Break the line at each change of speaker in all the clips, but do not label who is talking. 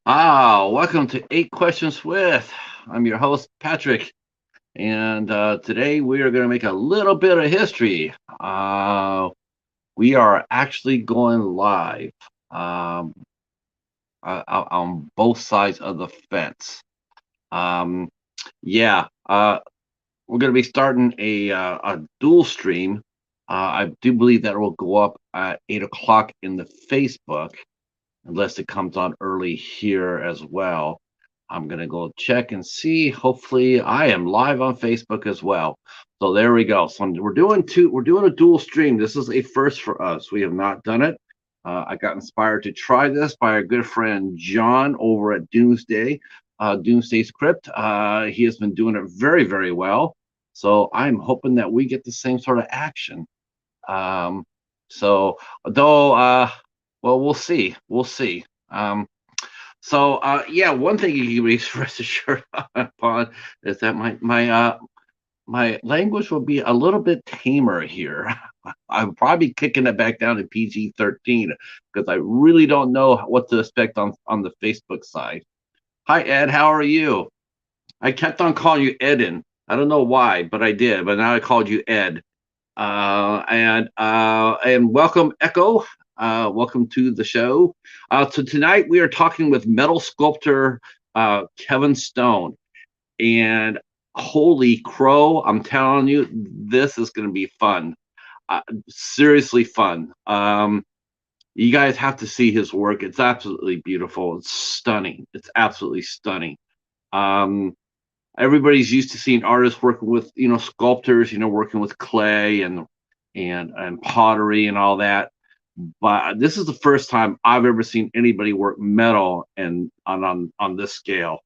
Welcome to Eight Questions with. I'm your host, Patrick, and today we are going to make a little bit of history. We are actually going live um, on both sides of the fence. Um, yeah, we're going to be starting a dual stream. I do believe that will go up at 8 o'clock in the Facebook, unless it comes on early here as well. I'm gonna go check and see. Hopefully, I am live on Facebook as well. So there we go. So we're doing a dual stream. This is a first for us. We have not done it. I got inspired to try this by our good friend John over at Doomsday Script. He has been doing it very, very well. So I'm hoping that we get the same sort of action. Um, so though, well, we'll see. We'll see. Yeah, one thing you can be rest assured upon is that my language will be a little bit tamer here. I'm probably kicking it back down to PG-13 because I really don't know what to expect on the Facebook side. Hi Ed, how are you? I kept on calling you Eden. I don't know why, but I did. But now I called you Ed. And welcome, Echo. Welcome to the show. So tonight we are talking with metal sculptor Kevin Stone, and holy crow, I'm telling you, this is going to be fun. Seriously fun. You guys have to see his work. It's absolutely beautiful. It's stunning. It's absolutely stunning. Um, Everybody's used to seeing artists working with sculptors, working with clay and pottery and all that, but this is the first time I've ever seen anybody work metal and on this scale.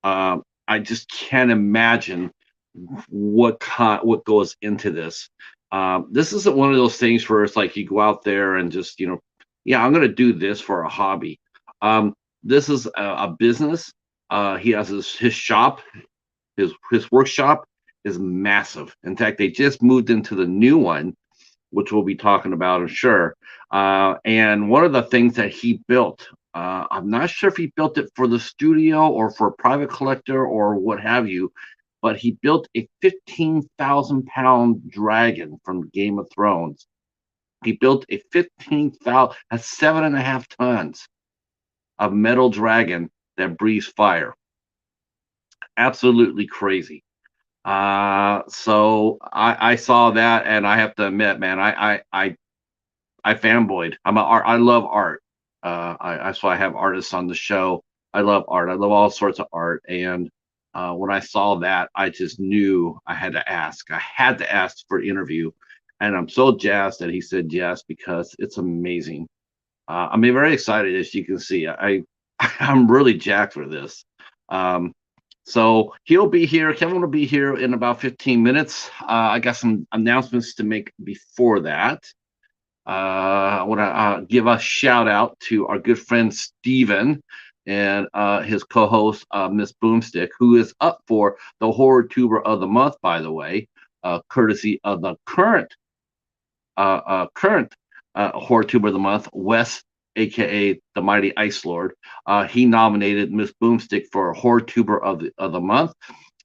I just can't imagine what goes into this. This isn't one of those things where it's like you go out there and just yeah, I'm gonna do this for a hobby. um, this is a business. He has his shop. His workshop is massive. In fact, they just moved into the new one, which we'll be talking about, I'm sure. And one of the things that he built, I'm not sure if he built it for the studio or for a private collector or what have you, but he built a 15,000 pound dragon from Game of Thrones. He built a 15,000, that's 7.5 tons of metal dragon that breathes fire. Absolutely crazy. So I saw that, and I have to admit, man, I fanboyed. I love art. That's why I have artists on the show. I love art. I love all sorts of art. And when I saw that, I just knew I had to ask. I had to ask for an interview, and I'm so jazzed that he said yes because it's amazing. I'm very excited, as you can see. I'm really jacked for this. Um, so he'll be here. Kevin will be here in about 15 minutes. I got some announcements to make before that. I want to give a shout out to our good friend Steven and his co-host Miss Boomstick, who is up for the Horror Tuber of the Month, by the way, courtesy of the current Horror Tuber of the Month, Wes, aka the Mighty Ice Lord. He nominated Miss Boomstick for Horror Tuber of the Month,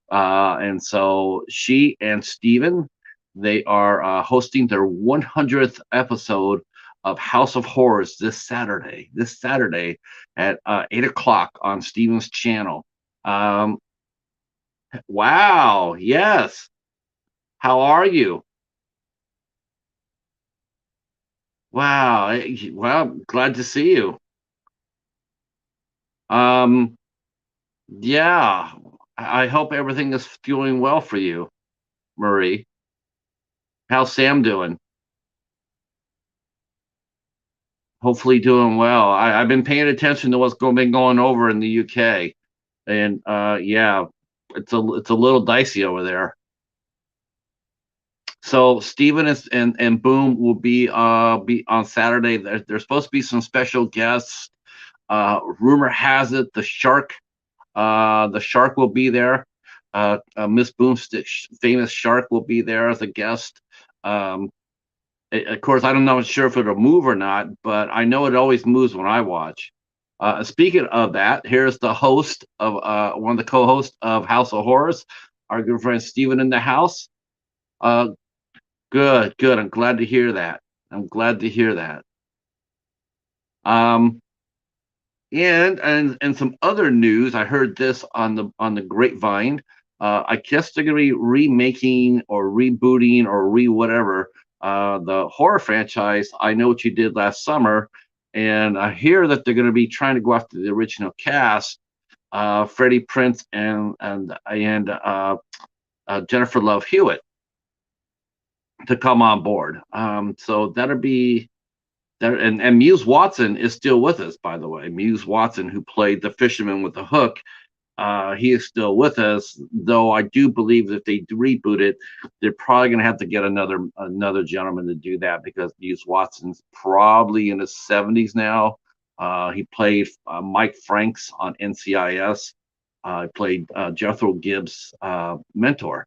and so she and Steven, they are hosting their 100th episode of House of Horrors this Saturday. This Saturday at 8 o'clock on Steven's channel. Um, wow. Yes. How are you? Wow. Well, glad to see you. Um, yeah. I hope everything is doing well for you, Marie. How's Sam doing? Hopefully doing well. I've been paying attention to what's been going over in the UK, and yeah, it's a little dicey over there. So Stephen and Boom will be on Saturday. There's supposed to be some special guests. Rumor has it the shark will be there. Miss Boomstick, famous shark, will be there as a guest. Um, of course, I don't know sure if it'll move or not, but I know it always moves when I watch. Speaking of that, here's the host of one of the co-hosts of House of Horrors, our good friend Steven in the house. Good, good. I'm glad to hear that. I'm glad to hear that. Um, and some other news. I heard this on the grapevine. I guess they're gonna be remaking or rebooting or whatever the horror franchise. I Know What You Did Last Summer, and I hear that they're gonna be trying to go after the original cast, Freddie Prinze and Jennifer Love Hewitt to come on board. So that'll be that, and Muse Watson is still with us, by the way. Muse Watson, who played the fisherman with the hook, he is still with us. Though I do believe that if they reboot it, they're probably going to have to get another gentleman to do that because Muse Watson's probably in his 70s now. He played Mike Franks on NCIS. He played Jethro Gibbs' mentor,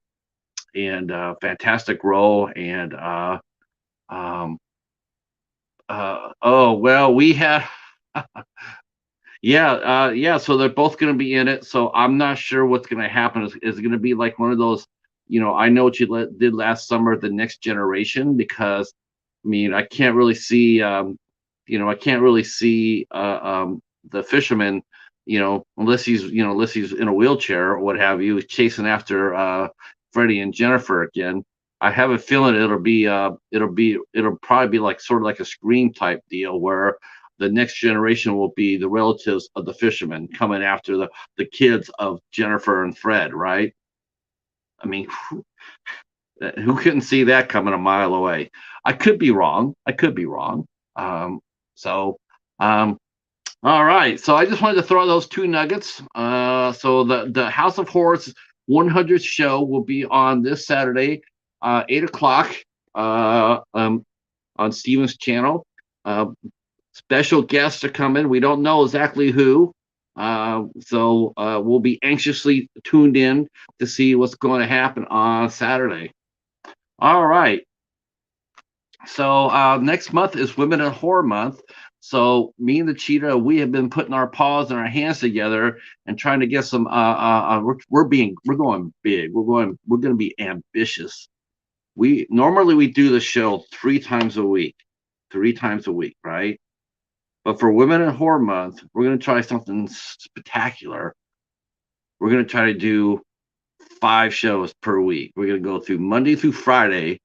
and fantastic role. And oh well, we have yeah. So they're both going to be in it. So I'm not sure what's going to happen. Is it going to be like one of those, I Know What You Did Last Summer, the next generation? Because I mean, I can't really see, the fisherman, unless he's in a wheelchair or what have you, chasing after Freddie and Jennifer again. I have a feeling it'll probably be like sort of like a Scream type deal where the next generation will be the relatives of the fishermen coming after the kids of Jennifer and Fred, right? I mean, who couldn't see that coming a mile away? I could be wrong. So, all right. So I just wanted to throw those two nuggets. So the House of Horrors 100th show will be on this Saturday, 8 o'clock, on Steven's channel. Special guests are coming. We don't know exactly who. So we'll be anxiously tuned in to see what's going to happen on Saturday. All right. So next month is Women in Horror Month. So me and the Cheetah, we have been putting our paws and our hands together and trying to get some. We're going big. We're going to be ambitious. We normally do the show 3 times a week, right? But for Women in Horror Month, we're going to try something spectacular. We're going to try to do 5 shows per week. We're going to go through Monday through Friday,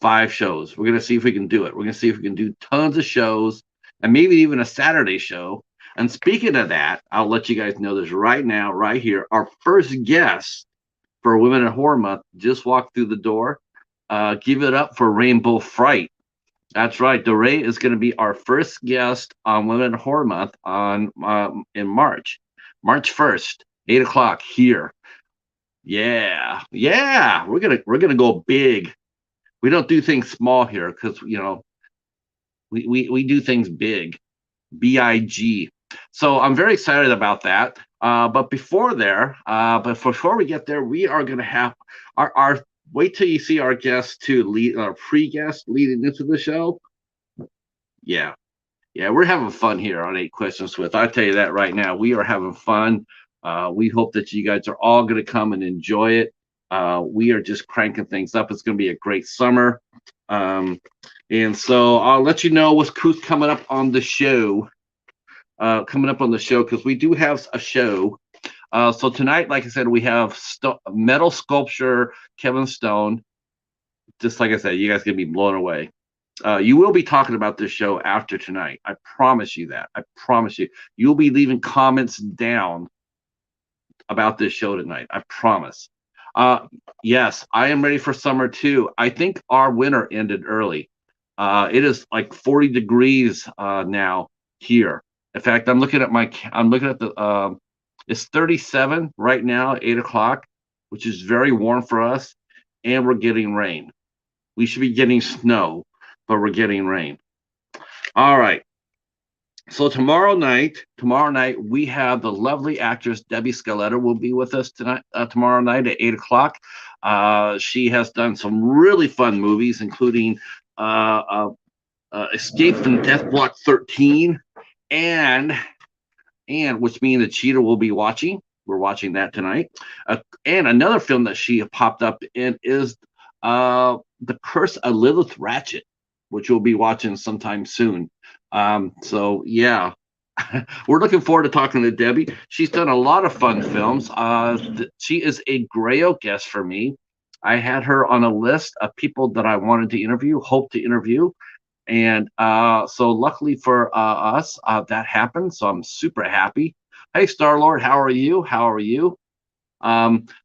5 shows. We're going to see if we can do it. We're going to see if we can do tons of shows and maybe even a Saturday show. And speaking of that, I'll let you guys know this right now, right here. Our first guest for Women in Horror Month just walked through the door. Give it up for Rainbow Fright. That's right. DeRay is going to be our first guest on Women in Horror Month in March 1st, 8 o'clock here. Yeah. We're gonna go big. We don't do things small here because we do things big, big. So I'm very excited about that. But before we get there, we are gonna have our wait till you see our guest to lead our pre-guest leading into the show. Yeah, we're having fun here on 8 Questions With. I tell you that right now, we are having fun. We hope that you guys are all going to come and enjoy it. We are just cranking things up. It's going to be a great summer. And so I'll let you know what's coming up on the show. Because we do have a show. So tonight, like I said, we have metal sculpture Kevin Stone. Just like I said, you guys are going to be blown away. You will be talking about this show after tonight. I promise you that. I promise you. You'll be leaving comments down about this show tonight. I promise. Yes, I am ready for summer too. I think our winter ended early. It is like 40 degrees now here. In fact, I'm looking at the it's 37 right now, 8 o'clock, which is very warm for us, and we're getting rain. We should be getting snow, but we're getting rain. All right. So tomorrow night, we have the lovely actress Debbie Scaletta will be with us tomorrow night at 8 o'clock. She has done some really fun movies, including Escape from Death Block 13 and and which means the Cheetah will be watching. We're watching that tonight. And another film that she popped up in is The Curse of Lilith Ratchet, which we'll be watching sometime soon. So yeah, we're looking forward to talking to Debbie. She's done a lot of fun films. She is a Grail guest for me. I had her on a list of people that I wanted to interview, hope to interview. And so luckily for us, that happened. So I'm super happy. Hey, Star Lord, how are you? How are you?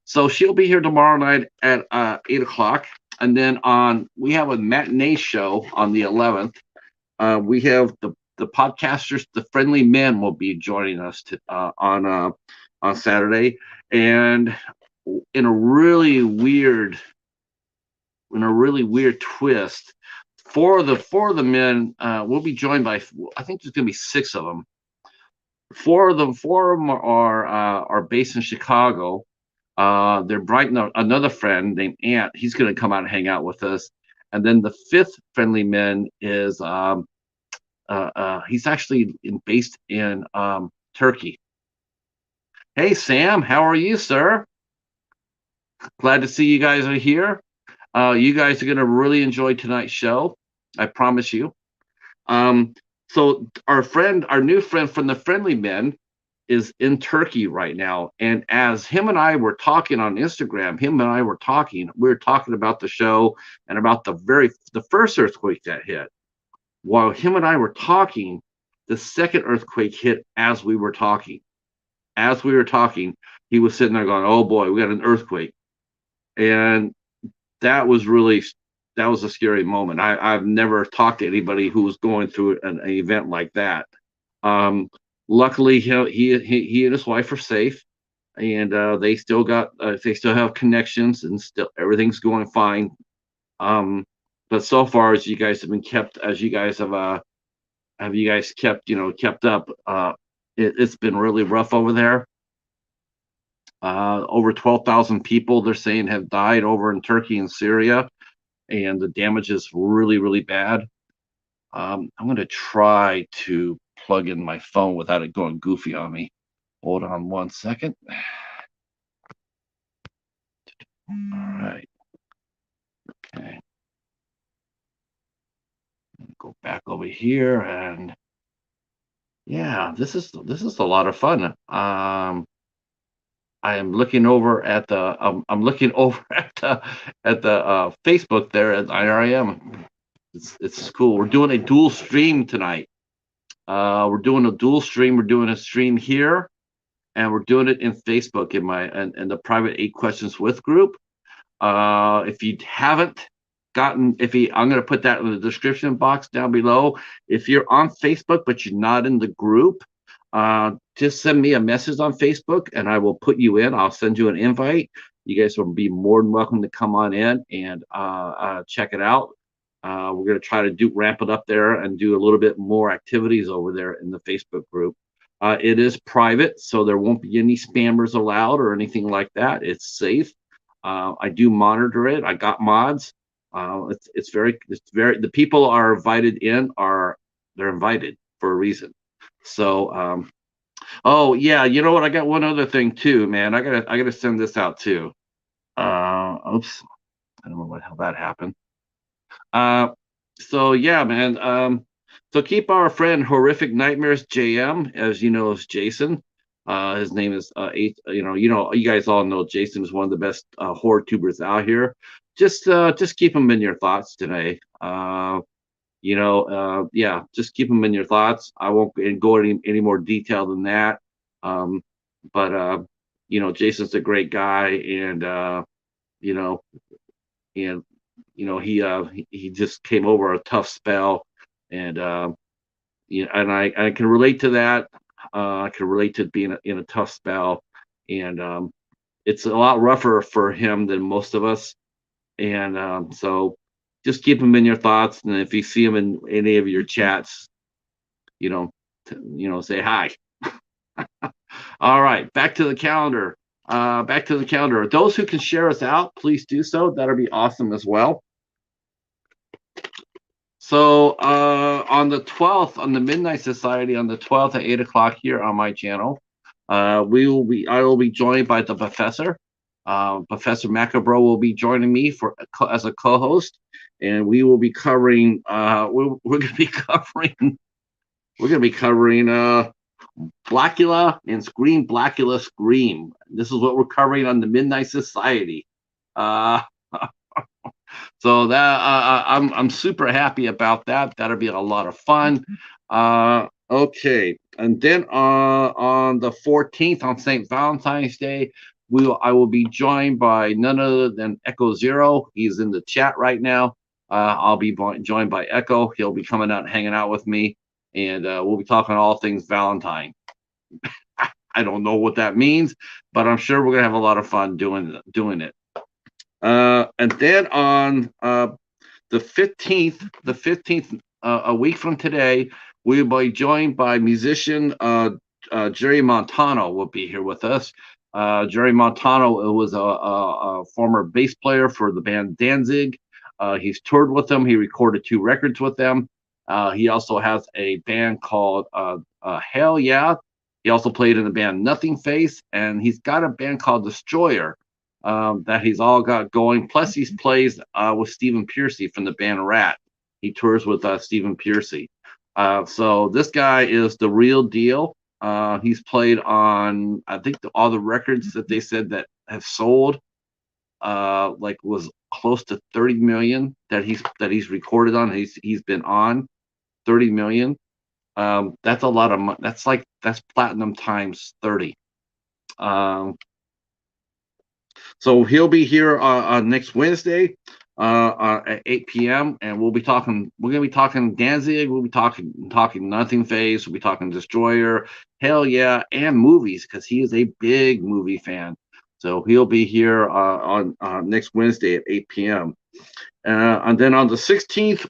So she'll be here tomorrow night at 8 o'clock. And then we have a matinee show on the 11th. We have the podcasters, the Friendly Men, will be joining us on Saturday, and in a really weird twist, four of the men will be joined by, I think there's going to be 6 of them. Four of them are based in Chicago. They're Brighton, another friend named Ant. He's going to come out and hang out with us. And then the 5th Friendly Men is he's actually based in Turkey. Hey, Sam, how are you, sir? Glad to see you guys are here. You guys are going to really enjoy tonight's show. I promise you. So our new friend from the Friendly Men is in Turkey right now. And as him and I were talking on Instagram, we were talking about the show and about the first earthquake that hit. While him and I were talking, the second earthquake hit as we were talking. As we were talking, he was sitting there going, "Oh boy, we got an earthquake." And that was a scary moment. I've never talked to anybody who was going through an event like that. Luckily, he and his wife are safe, and they still have connections, and still everything's going fine. But so far, as you guys have kept up, it's been really rough over there. Over 12,000 people, they're saying, have died over in Turkey and Syria, and the damage is really, really bad. I'm going to try to plug in my phone without it going goofy on me. Hold on one second. All right. Okay. Go back over here, and yeah, this is a lot of fun. I am looking over at the Facebook there, and I am. It's cool. We're doing a dual stream tonight. We're doing a dual stream. We're doing a stream here, and we're doing it in Facebook in the private 8 Questions With group. If you haven't I'm going to put that in the description box down below. If you're on Facebook but you're not in the group, just send me a message on Facebook and I will put you in. I'll send you an invite. You guys will be more than welcome to come on in and check it out. We're going to try to ramp it up there and do a little bit more activities over there in the Facebook group. It is private, so there won't be any spammers allowed or anything like that. It's safe. I do monitor it. I got mods. It's very the people are invited in they're invited for a reason. So oh yeah, you know what, I got one other thing too, man. I gotta send this out too. Oops, I don't know what hell that happened. So yeah, man. So keep our friend Horrific Nightmares JM, as you know, as Jason. His name is you guys all know Jason is one of the best horror tubers out here. Just keep him in your thoughts today. Yeah, just keep him in your thoughts. I won't go any more detail than that. But Jason's a great guy, and he just came over a tough spell, and and I can relate to that. I can relate to being in a tough spell, and it's a lot rougher for him than most of us. And so just keep him in your thoughts, and if you see him in any of your chats, say hi. All right, back to the calendar. Those who can share us out, please do so. That'll be awesome as well. So on the 12th, on the Midnight Society, on the 12th at 8 o'clock here on my channel, I will be joined by the professor. Professor Macabro will be joining me as a co-host, and we will be covering. We're going to be covering. We're going to be covering Blackula and Scream, Blackula, Scream. This is what we're covering on the Midnight Society. Uh, So that I'm super happy about that. That'll be a lot of fun. Okay, and then on the 14th, on St. Valentine's Day, I will be joined by none other than Echo Zero. He's in the chat right now. I'll be joined by Echo. He'll be coming out and hanging out with me, and we'll be talking all things Valentine. I don't know what that means, but I'm sure we're gonna have a lot of fun doing it. And then on the 15th, a week from today, we will be joined by musician Jerry Montano will be here with us. Jerry Montano was a former bass player for the band Danzig. He's toured with them. He recorded 2 records with them. He also has a band called Hell Yeah. He also played in the band Nothing Face, and he's got a band called Destroyer that he's all got going. Plus, he plays with Stephen Piercy from the band Rat. He tours with Stephen Piercy. So this guy is the real deal. He's played on, I think, all the records that they said that have sold, like was close to 30 million that he's recorded on. He's been on 30 million. That's a lot of money. That's platinum times 30. So he'll be here next Wednesday at 8 p.m. and we'll be talking. We're gonna be talking Danzig. We'll be talking Nothing Face. We'll be talking Destroyer, Hell Yeah, and movies because he is a big movie fan. So he'll be here on next Wednesday at 8 p.m. And then on the 16th,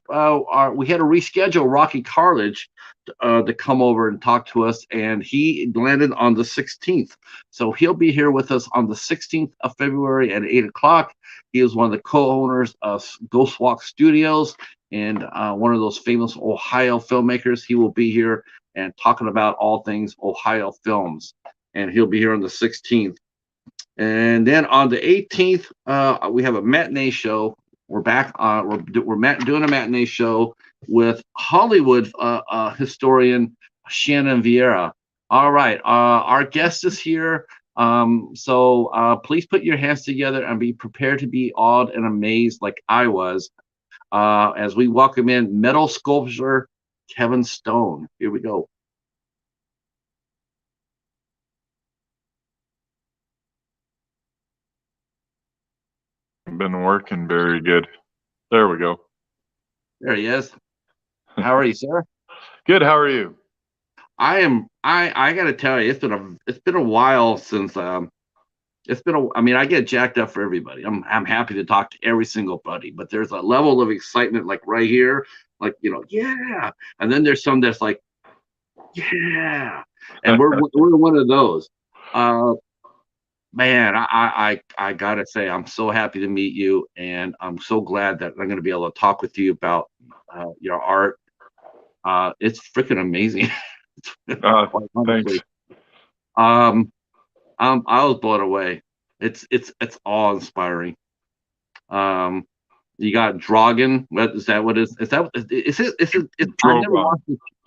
we had to reschedule Rocky Cartilage to come over and talk to us, and he landed on the 16th. So he'll be here with us on the 16th of February at 8 o'clock. He is one of the co-owners of Ghost Walk Studios and one of those famous Ohio filmmakers. He will be here and talking about all things Ohio films, and he'll be here on the 16th. And then on the 18th, we have a matinee show. We're back. We're doing a matinee show with Hollywood historian Shannon Vieira. All right, our guest is here. So please put your hands together and be prepared to be awed and amazed, like I was, as we welcome in metal sculptor Kevin Stone. Here we go.
Been working very good. There we go.
There he is. How are you, sir?
Good. How are you?
I got to tell you, it's been a while since I mean, I get jacked up for everybody. I'm happy to talk to every single buddy, but there's a level of excitement like right here, like yeah, and then there's some that's like yeah, and we're one of those. Man, I gotta say, I'm so happy to meet you, and I'm so glad that I'm gonna be able to talk with you about your art. It's freaking amazing.
Thanks.
I was blown away. It's awe inspiring. You got Drogon. What is that? What is that? Is it?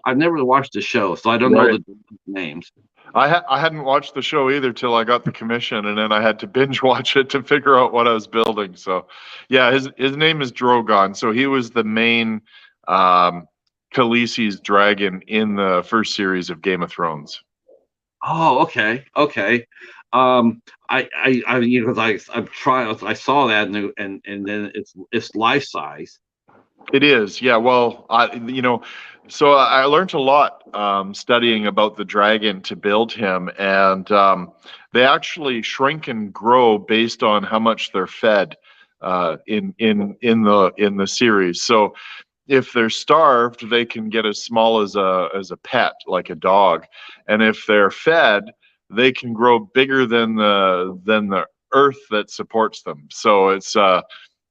I've never watched the show, so I don't know the names.
I hadn't watched the show either till I got the commission, and then I had to binge watch it to figure out what I was building. So, yeah, his name is Drogon. So he was the main Khaleesi's dragon in the first series of Game of Thrones.
Oh, okay. I'm trying. I saw that and then it's life size.
It is, yeah. Well, so I learned a lot studying about the dragon to build him, and they actually shrink and grow based on how much they're fed in the series. So if they're starved, they can get as small as a pet, like a dog, and if they're fed, they can grow bigger than the earth that supports them. So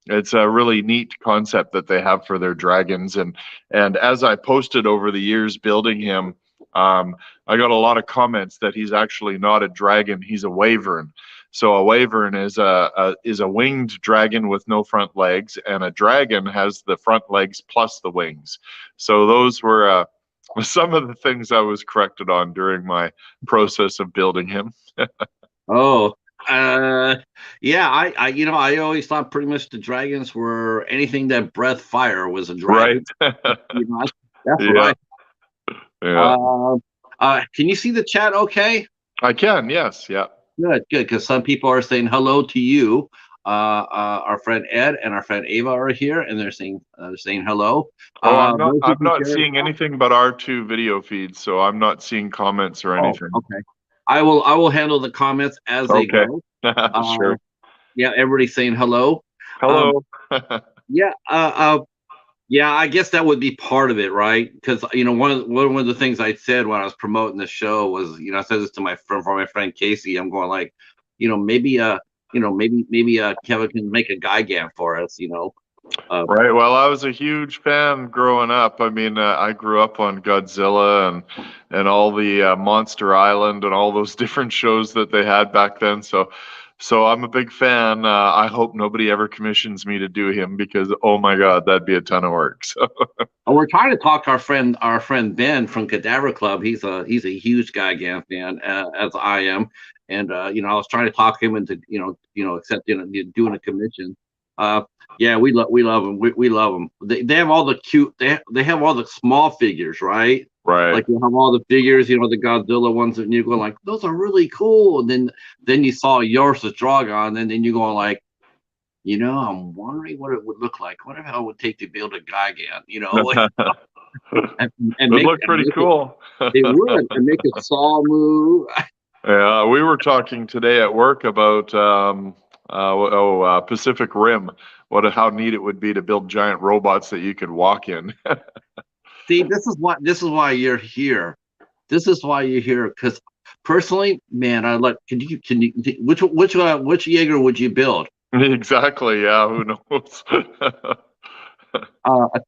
it's a really neat concept that they have for their dragons. And as I posted over the years building him, I got a lot of comments that he's actually not a dragon, he's a wyvern. So a wyvern is a winged dragon with no front legs, and a dragon has the front legs plus the wings. So those were some of the things I was corrected on during my process of building him.
Oh, yeah. I always thought pretty much the dragons were anything that breathed fire was a dragon.
Right.
That's what
Yeah. Yeah.
Can you see the chat? Okay.
I can. Yes. Yeah.
Good. Because some people are saying hello to you. Our friend Ed and our friend Ava are here, and they're saying hello.
Oh,
Those
I'm
who
not
share-
seeing anything but our two video feeds, so I'm not seeing comments or anything.
Okay. I will handle the comments as they go.
Sure.
Yeah, everybody's saying hello.
Hello.
Yeah. Yeah, I guess that would be part of it, right? Because one of the things I said when I was promoting the show was, I said this to my friend Casey. I'm going like, maybe Kevin can make a Gigan for us,
Right. Well, I was a huge fan growing up. I mean, I grew up on Godzilla and all the Monster Island and all those different shows that they had back then. So I'm a big fan. I hope nobody ever commissions me to do him because, oh my God, that'd be a ton of work. So
we're trying to talk to our friend Ben from Cadaver Club. He's a huge Gigan fan, as I am, and I was trying to talk him into accepting doing a commission. Yeah, we love them. We love them. They have all the cute. They have all the small figures, right?
right.
Like you have all the figures, the Godzilla ones, and you're going like, those are really cool. And then you saw yours as drogon, and then you're going like, I'm wondering what it would look like. What the hell it would take to build a Gigan? And
it would look pretty cool.
It would, and make a saw move.
Yeah, we were talking today at work about Pacific Rim. How neat it would be to build giant robots that you could walk in.
See, this is why you're here. This is why you're here. Because personally, man, I like. Can you which Jaeger would you build?
Exactly. Yeah. Who knows?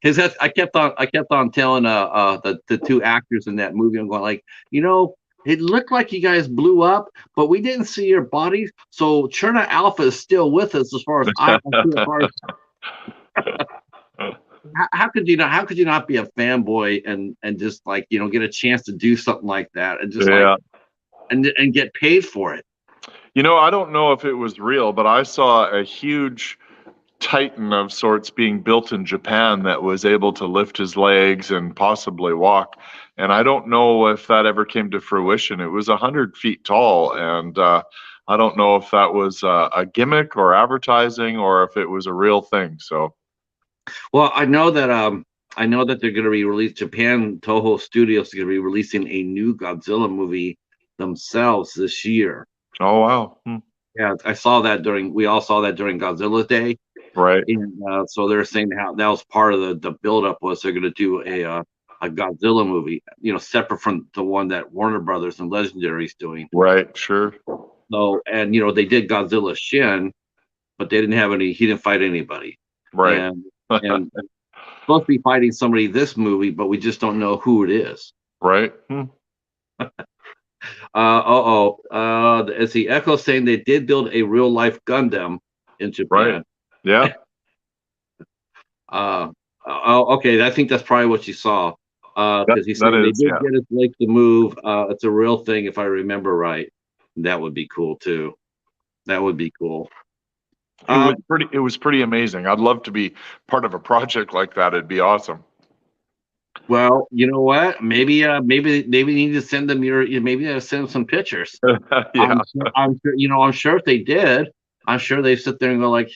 Because I kept on telling the two actors in that movie. I'm going like, it looked like you guys blew up, but we didn't see your bodies. So Cherna Alpha is still with us, as far as I. How could you not be a fanboy and just like get a chance to do something like that and just and get paid for it?
I don't know if it was real, but I saw a huge titan of sorts being built in Japan that was able to lift his legs and possibly walk. And I don't know if that ever came to fruition. It was 100 feet tall, and I don't know if that was a gimmick or advertising or if it was a real thing. So.
Well, I know that they're going to be released. Japan Toho Studios is going to be releasing a new Godzilla movie themselves this year.
Oh wow!
Yeah, we all saw that during Godzilla Day.
Right.
And so they're saying how that was part of the buildup was they're going to do a Godzilla movie, separate from the one that Warner Brothers and Legendary is doing.
Right. Sure.
So and they did Godzilla Shin, but they didn't have any. He didn't fight anybody.
Right.
And supposed to be fighting somebody this movie, but we just don't know who it is.
Right.
As the Echo saying they did build a real life Gundam in Japan.
Right. Yeah.
Okay. I think that's probably what you saw. Because he said they did get his legs to move. It's a real thing, if I remember right. That would be cool too. That would be cool.
It was pretty amazing. I'd love to be part of a project like that. It'd be awesome.
Well, you know what? Maybe they need to send them send them some pictures.
Yeah.
I'm sure if they did, I'm sure they sit there and go like,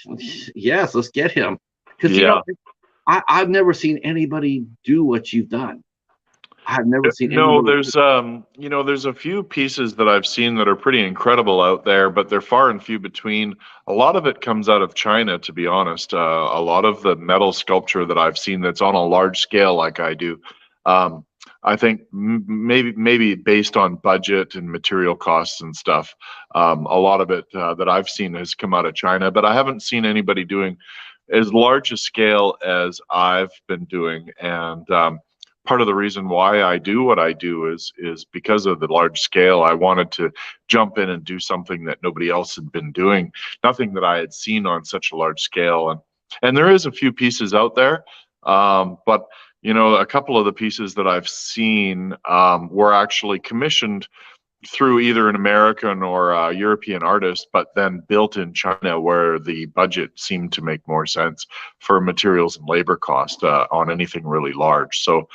yes, let's get him. Because I've never seen anybody do what you've done. I've never seen.
No, there's there's a few pieces that I've seen that are pretty incredible out there, but they're far and few between. A lot of it comes out of China, to be honest. A lot of the metal sculpture that I've seen that's on a large scale, like I do, I think maybe based on budget and material costs and stuff, a lot of it that I've seen has come out of China, but I haven't seen anybody doing as large a scale as I've been doing. And part of the reason why I do what I do is because of the large scale. I wanted to jump in and do something that nobody else had been doing, nothing that I had seen on such a large scale. And there is a few pieces out there, but you know, a couple of the pieces that I've seen were actually commissioned through either an American or a European artist, but then built in China, where the budget seemed to make more sense for materials and labor cost on anything really large. So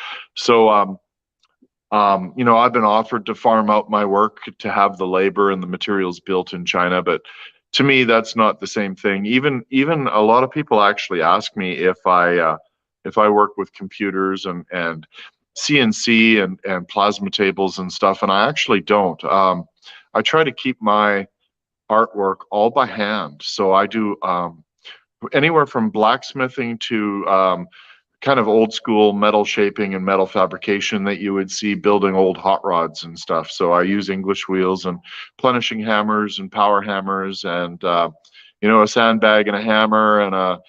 you know, I've been offered to farm out my work to have the labor and the materials built in China, but to me, that's not the same thing. Even a lot of people actually ask me if I work with computers and CNC and plasma tables and stuff, and I actually don't. I try to keep my artwork all by hand. So I do anywhere from blacksmithing to kind of old school metal shaping and metal fabrication that you would see building old hot rods and stuff. So I use English wheels and plenishing hammers and power hammers and you know, a sandbag and a hammer and a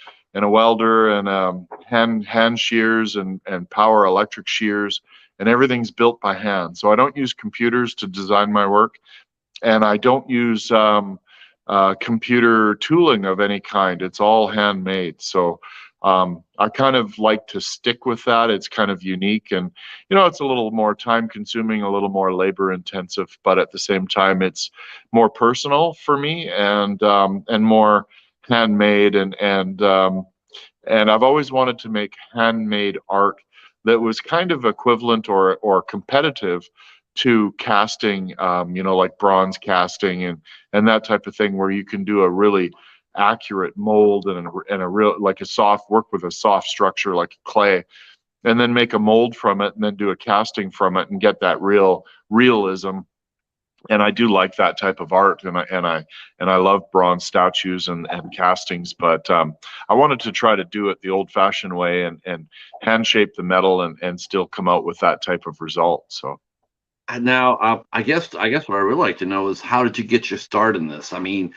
welder and hand shears and power electric shears, and everything's built by hand. So I don't use computers to design my work, and I don't use computer tooling of any kind. It's all handmade. So I kind of like to stick with that. It's kind of unique, and you know, it's a little more time consuming, a little more labor intensive, but at the same time it's more personal for me and more handmade, and I've always wanted to make handmade art that was kind of equivalent or competitive to casting, you know, like bronze casting and that type of thing, where you can do a really accurate mold and a real, like a soft, work with a soft structure like clay, and then make a mold from it and then do a casting from it and get that realism. And I do like that type of art, and I love bronze statues and castings, but I wanted to try to do it the old-fashioned way and hand shape the metal and still come out with that type of result. So
Now, I guess what I really like to know is, how did you get your start in this? I mean,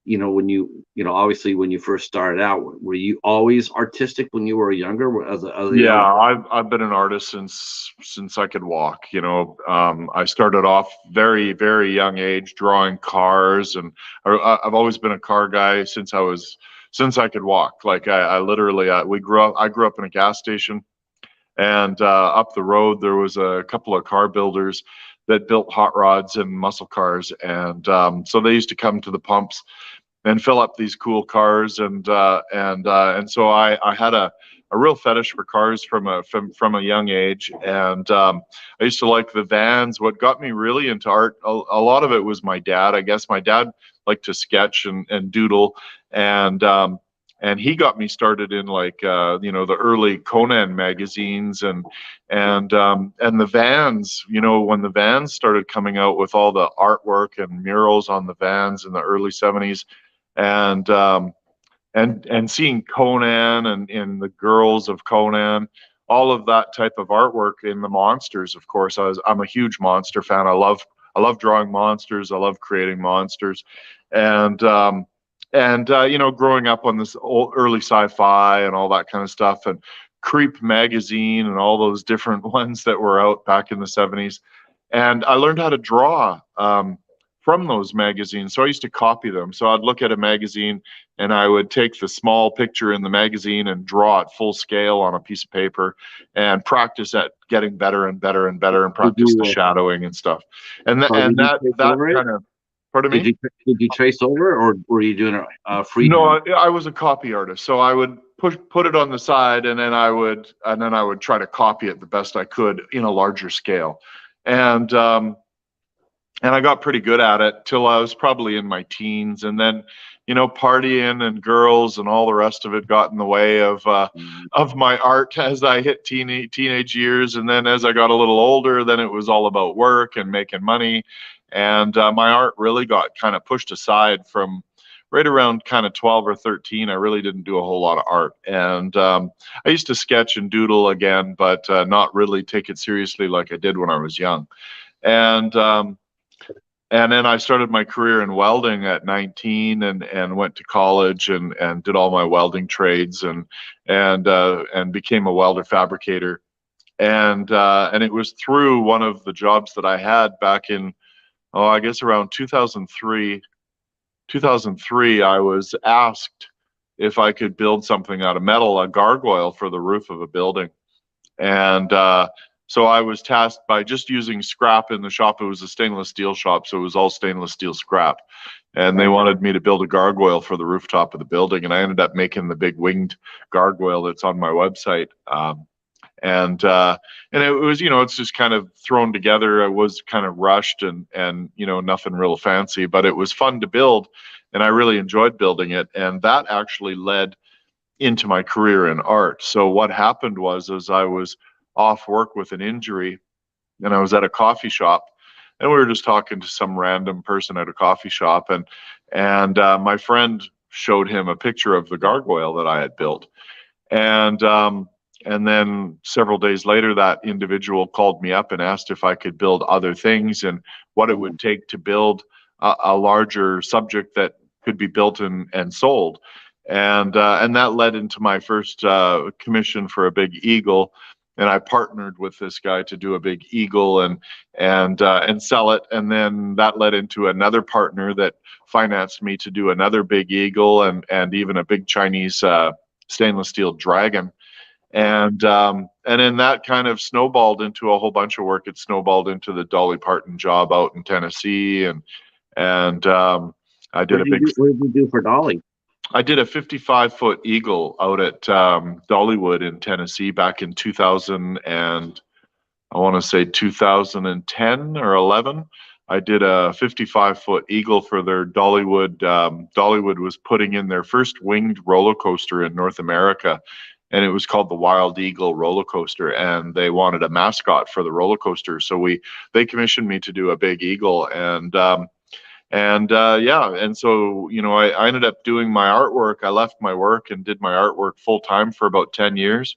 you know, when you know, obviously when you first started out, were you always artistic when you were younger as a
yeah,
young?
I've been an artist since I could walk. You know, I started off very young age drawing cars, and I've always been a car guy since I could walk. Like I literally I grew up in a gas station, and up the road there was a couple of car builders that built hot rods and muscle cars, and so they used to come to the pumps and fill up these cool cars, and so I had a real fetish for cars from a young age, and I used to like the vans. What got me really into art, a lot of it was my dad. I guess my dad liked to sketch and doodle, and he got me started in, like, you know, the early Conan magazines and the vans. You know, when the vans started coming out with all the artwork and murals on the vans in the early '70s, and seeing Conan and the girls of Conan, all of that type of artwork in the monsters. Of course, I'm a huge monster fan. I love drawing monsters. I love creating monsters, and you know, growing up on this old early sci-fi and all that kind of stuff, and Creep magazine and all those different ones that were out back in the '70s, and I learned how to draw from those magazines. So I used to copy them. So I'd look at a magazine and I would take the small picture in the magazine and draw it full scale on a piece of paper and practice at getting better and better and better, and practice the shadowing and stuff. And that kind of, pardon me?
Did you trace over, or were you doing it free?
No, I was a copy artist. So I would put it on the side, and then I would try to copy it the best I could in a larger scale. And I got pretty good at it till I was probably in my teens, and then, you know, partying and girls and all the rest of it got in the way of my art as I hit teenage years. And then as I got a little older, then it was all about work and making money, and my art really got kind of pushed aside from right around kind of 12 or 13. I really didn't do a whole lot of art, and I used to sketch and doodle again, but not really take it seriously like I did when I was young. And And then I started my career in welding at 19, and went to college and did all my welding trades, and became a welder fabricator. And it was through one of the jobs that I had back in, I guess around 2003. 2003, I was asked if I could build something out of metal, a gargoyle for the roof of a building. And so I was tasked by just using scrap in the shop. It was a stainless steel shop, so it was all stainless steel scrap. And they wanted me to build a gargoyle for the rooftop of the building. And I ended up making the big winged gargoyle that's on my website. And it was, it's just kind of thrown together. I was kind of rushed and nothing real fancy, but it was fun to build, and I really enjoyed building it. And that actually led into my career in art. So what happened was, as I was off work with an injury, and I was at a coffee shop, and we were just talking to some random person at a coffee shop, and my friend showed him a picture of the gargoyle that I had built. And then several days later, that individual called me up and asked if I could build other things and what it would take to build a larger subject that could be built and sold. And that led into my first commission for a big eagle. And I partnered with this guy to do a big eagle and sell it. And then that led into another partner that financed me to do another big eagle and even a big Chinese stainless steel dragon. And then that kind of snowballed into a whole bunch of work. It snowballed into the Dolly Parton job out in Tennessee, and I did
What did you do for Dolly?
I did a 55-foot eagle out at Dollywood in Tennessee back in 2000, and I want to say 2010 or 11. I did a 55-foot eagle for their Dollywood. Dollywood was putting in their first winged roller coaster in North America, and it was called the Wild Eagle roller coaster, and they wanted a mascot for the roller coaster. So they commissioned me to do a big eagle, and so I ended up doing my artwork. I left my work and did my artwork full time for about 10 years.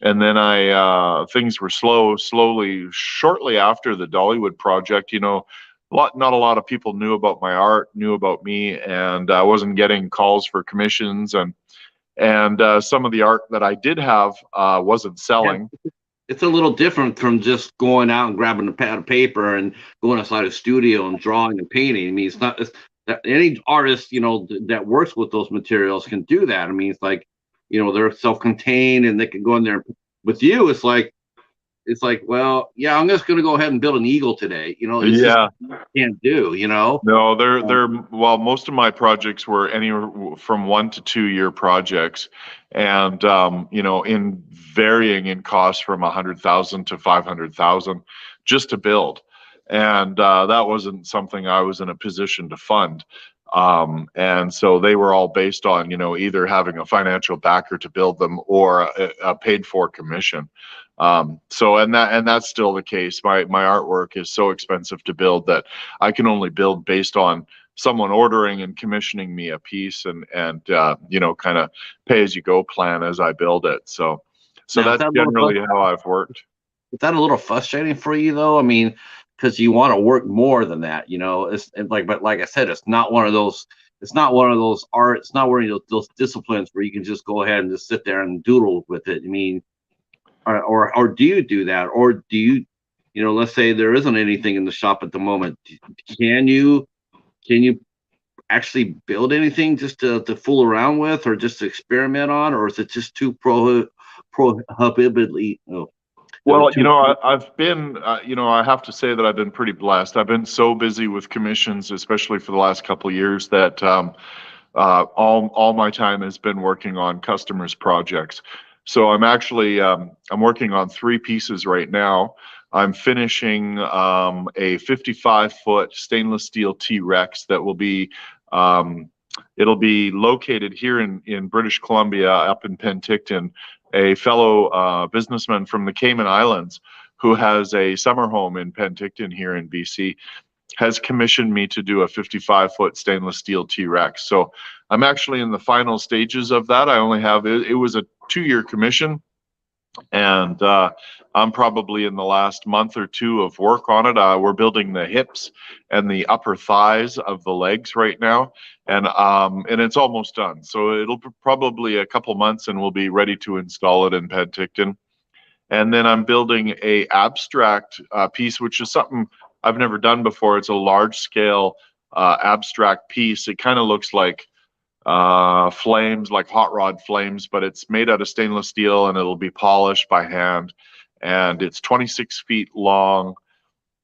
And then things were slowly, shortly after the Dollywood project, not a lot of people knew about my art, knew about me, and I wasn't getting calls for commissions, and some of the art that I did have wasn't selling.
It's a little different from just going out and grabbing a pad of paper and going outside a studio and drawing and painting. I mean, it's not any artist, that works with those materials can do that. I mean, it's like, they're self-contained and they can go in there. With you, it's like, well, yeah, I'm just going to go ahead and build an eagle today. It's just can't do,
No, well, most of my projects were anywhere from 1 to 2 year projects, and in varying in cost from 100,000 to 500,000 just to build, and that wasn't something I was in a position to fund. And so they were all based on either having a financial backer to build them or a paid for commission. That's still the case. My artwork is so expensive to build that I can only build based on someone ordering and commissioning me a piece, and kind of pay as you go plan as I build it. So that's generally how I've worked.
Is that a little frustrating for you though? I mean, because you want to work more than that, but like I said, it's not one of those. It's not one of those art. It's not one of those disciplines where you can just go ahead and just sit there and doodle with it. I mean, or do you do that, or do you, let's say there isn't anything in the shop at the moment. Can you actually build anything just to fool around with, or just to experiment on, or is it just too prohibitively?
Well, I've been, I have to say that I've been pretty blessed. I've been so busy with commissions, especially for the last couple of years, that all my time has been working on customers' projects. So I'm actually I'm working on 3 pieces right now. I'm finishing a 55-foot stainless steel T-Rex that will be it'll be located here in British Columbia, up in Penticton. A fellow businessman from the Cayman Islands who has a summer home in Penticton here in BC has commissioned me to do a 55-foot stainless steel T-Rex. So I'm actually in the final stages of that. I only have, it was a 2-year commission, And I'm probably in the last month or two of work on it. We're building the hips and the upper thighs of the legs right now, and it's almost done. So it'll probably a couple months, and we'll be ready to install it in Penticton. And then I'm building a abstract piece, which is something I've never done before. It's a large scale abstract piece. It kind of looks like flames, like hot rod flames, but it's made out of stainless steel and it'll be polished by hand. And it's 26 feet long,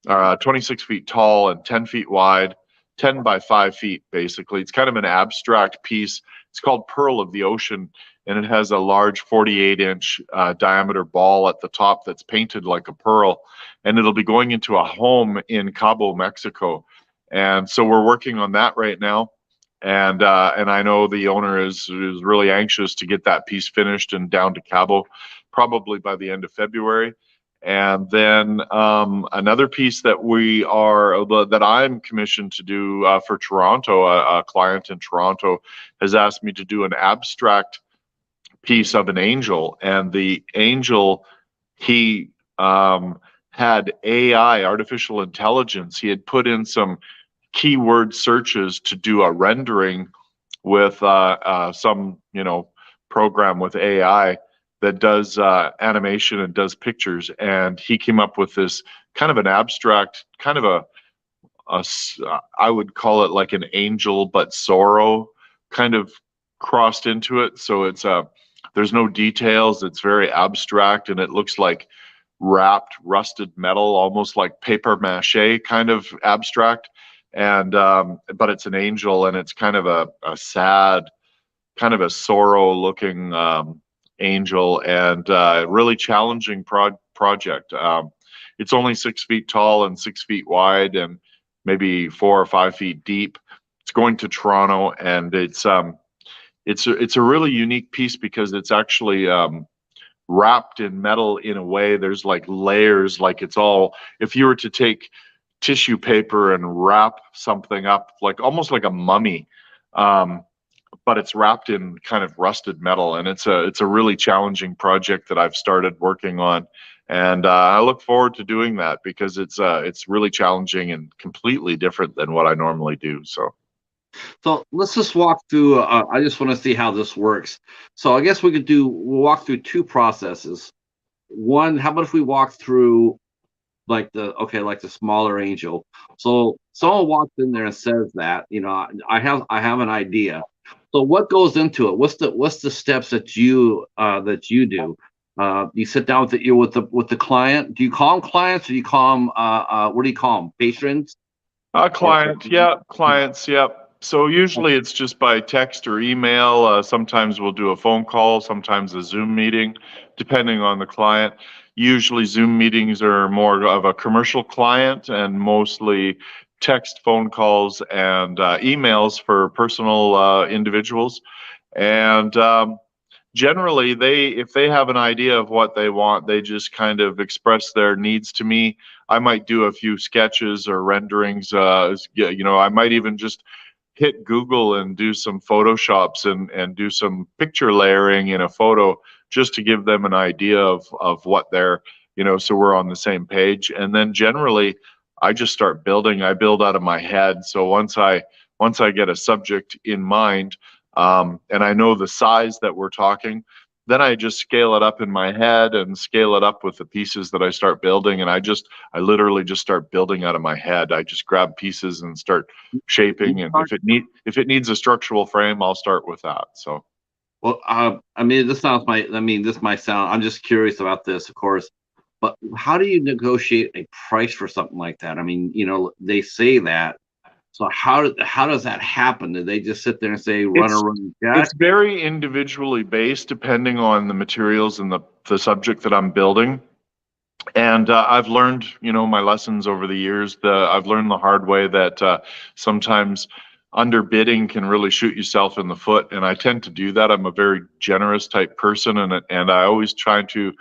26 feet tall and 10 feet wide, 10 by 5 feet, basically. It's kind of an abstract piece. It's called Pearl of the Ocean, and it has a large 48-inch diameter ball at the top that's painted like a pearl, and it'll be going into a home in Cabo, Mexico. And so we're working on that right now. And I know the owner is really anxious to get that piece finished and down to Cabo, probably by the end of February. And then another piece that I'm commissioned to do for Toronto, a client in Toronto has asked me to do an abstract piece of an angel, and the angel, he had AI, artificial intelligence. He had put in some keyword searches to do a rendering with some program with AI that does animation and does pictures, and he came up with this kind of an abstract, kind of I would call it like an angel but sorrow kind of crossed into it. So it's there's no details, it's very abstract, and it looks like wrapped rusted metal, almost like paper mache kind of abstract. And but it's an angel, and it's kind of a sad, kind of a sorrow looking angel, and really challenging project. It's only 6 feet tall and 6 feet wide and maybe 4 or 5 feet deep. It's going to Toronto, and it's a really unique piece because it's actually wrapped in metal in a way. There's like layers, like it's all, if you were to take tissue paper and wrap something up like almost like a mummy, but it's wrapped in kind of rusted metal, and it's a really challenging project that I've started working on, and I look forward to doing that because it's really challenging and completely different than what I normally do.
So let's just walk through. I just want to see how this works. So I guess we'll walk through two processes. One, how about if we walk through like the smaller angel. So someone walks in there and says that, I have an idea. So what goes into it? What's the steps that you do? You sit down with the client. Do you call them clients, or do you call them what do you call them? Patrons?
Clients, yeah. So usually it's just by text or email. Sometimes we'll do a phone call, sometimes a Zoom meeting, depending on the client. Usually Zoom meetings are more of a commercial client, and mostly text, phone calls, and emails for personal individuals. And generally, if they have an idea of what they want, they just kind of express their needs to me. I might do a few sketches or renderings. I might even just hit Google and do some Photoshops and do some picture layering in a photo just to give them an idea of what they're, so we're on the same page. And then generally I just start building. I build out of my head. So once I get a subject in mind, and I know the size that we're talking, then I just scale it up in my head and scale it up with the pieces that I start building. And I literally just start building out of my head. I just grab pieces and start shaping. And if it needs a structural frame, I'll start with that. So,
well, this might sound, I'm just curious about this, of course, but how do you negotiate a price for something like that? I mean, they say that. So how does that happen? Do they just sit there and say, run a check?
It's very individually based, depending on the materials and the subject that I'm building. And I've learned, my lessons over the years. I've learned the hard way that sometimes underbidding can really shoot yourself in the foot, and I tend to do that. I'm a very generous type person, and I always try to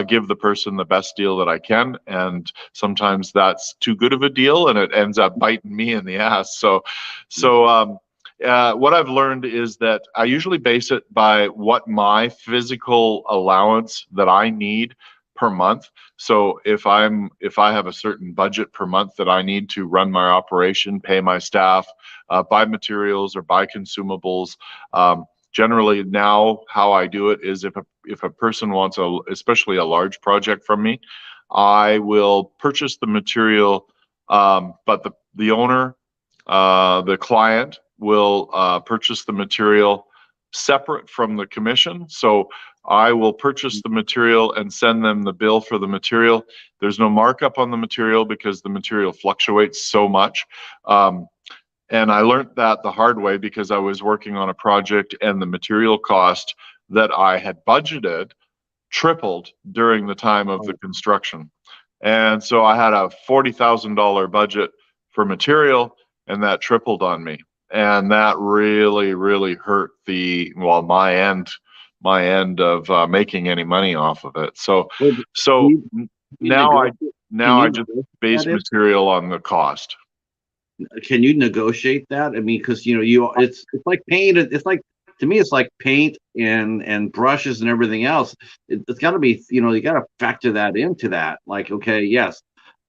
give the person the best deal that I can. And sometimes that's too good of a deal, and it ends up biting me in the ass. So what I've learned is that I usually base it by what my physical allowance that I need per month. So if I have a certain budget per month that I need to run my operation, pay my staff, buy materials or buy consumables, generally now how I do it is if a person wants especially a large project from me, I will purchase the material, but the owner, the client will purchase the material separate from the commission. So I will purchase the material and send them the bill for the material. There's no markup on the material because the material fluctuates so much. And I learned that the hard way because I was working on a project and the material cost that I had budgeted tripled during the time of the construction. And so I had a $40,000 budget for material and that tripled on me. And that really, really hurt my end of making any money off of it. So now I just base material on the cost.
Can you negotiate that? I mean, because it's like paint. It's like, to me, it's like paint and brushes and everything else. It's got to be, you got to factor that into that. Like, okay, yes,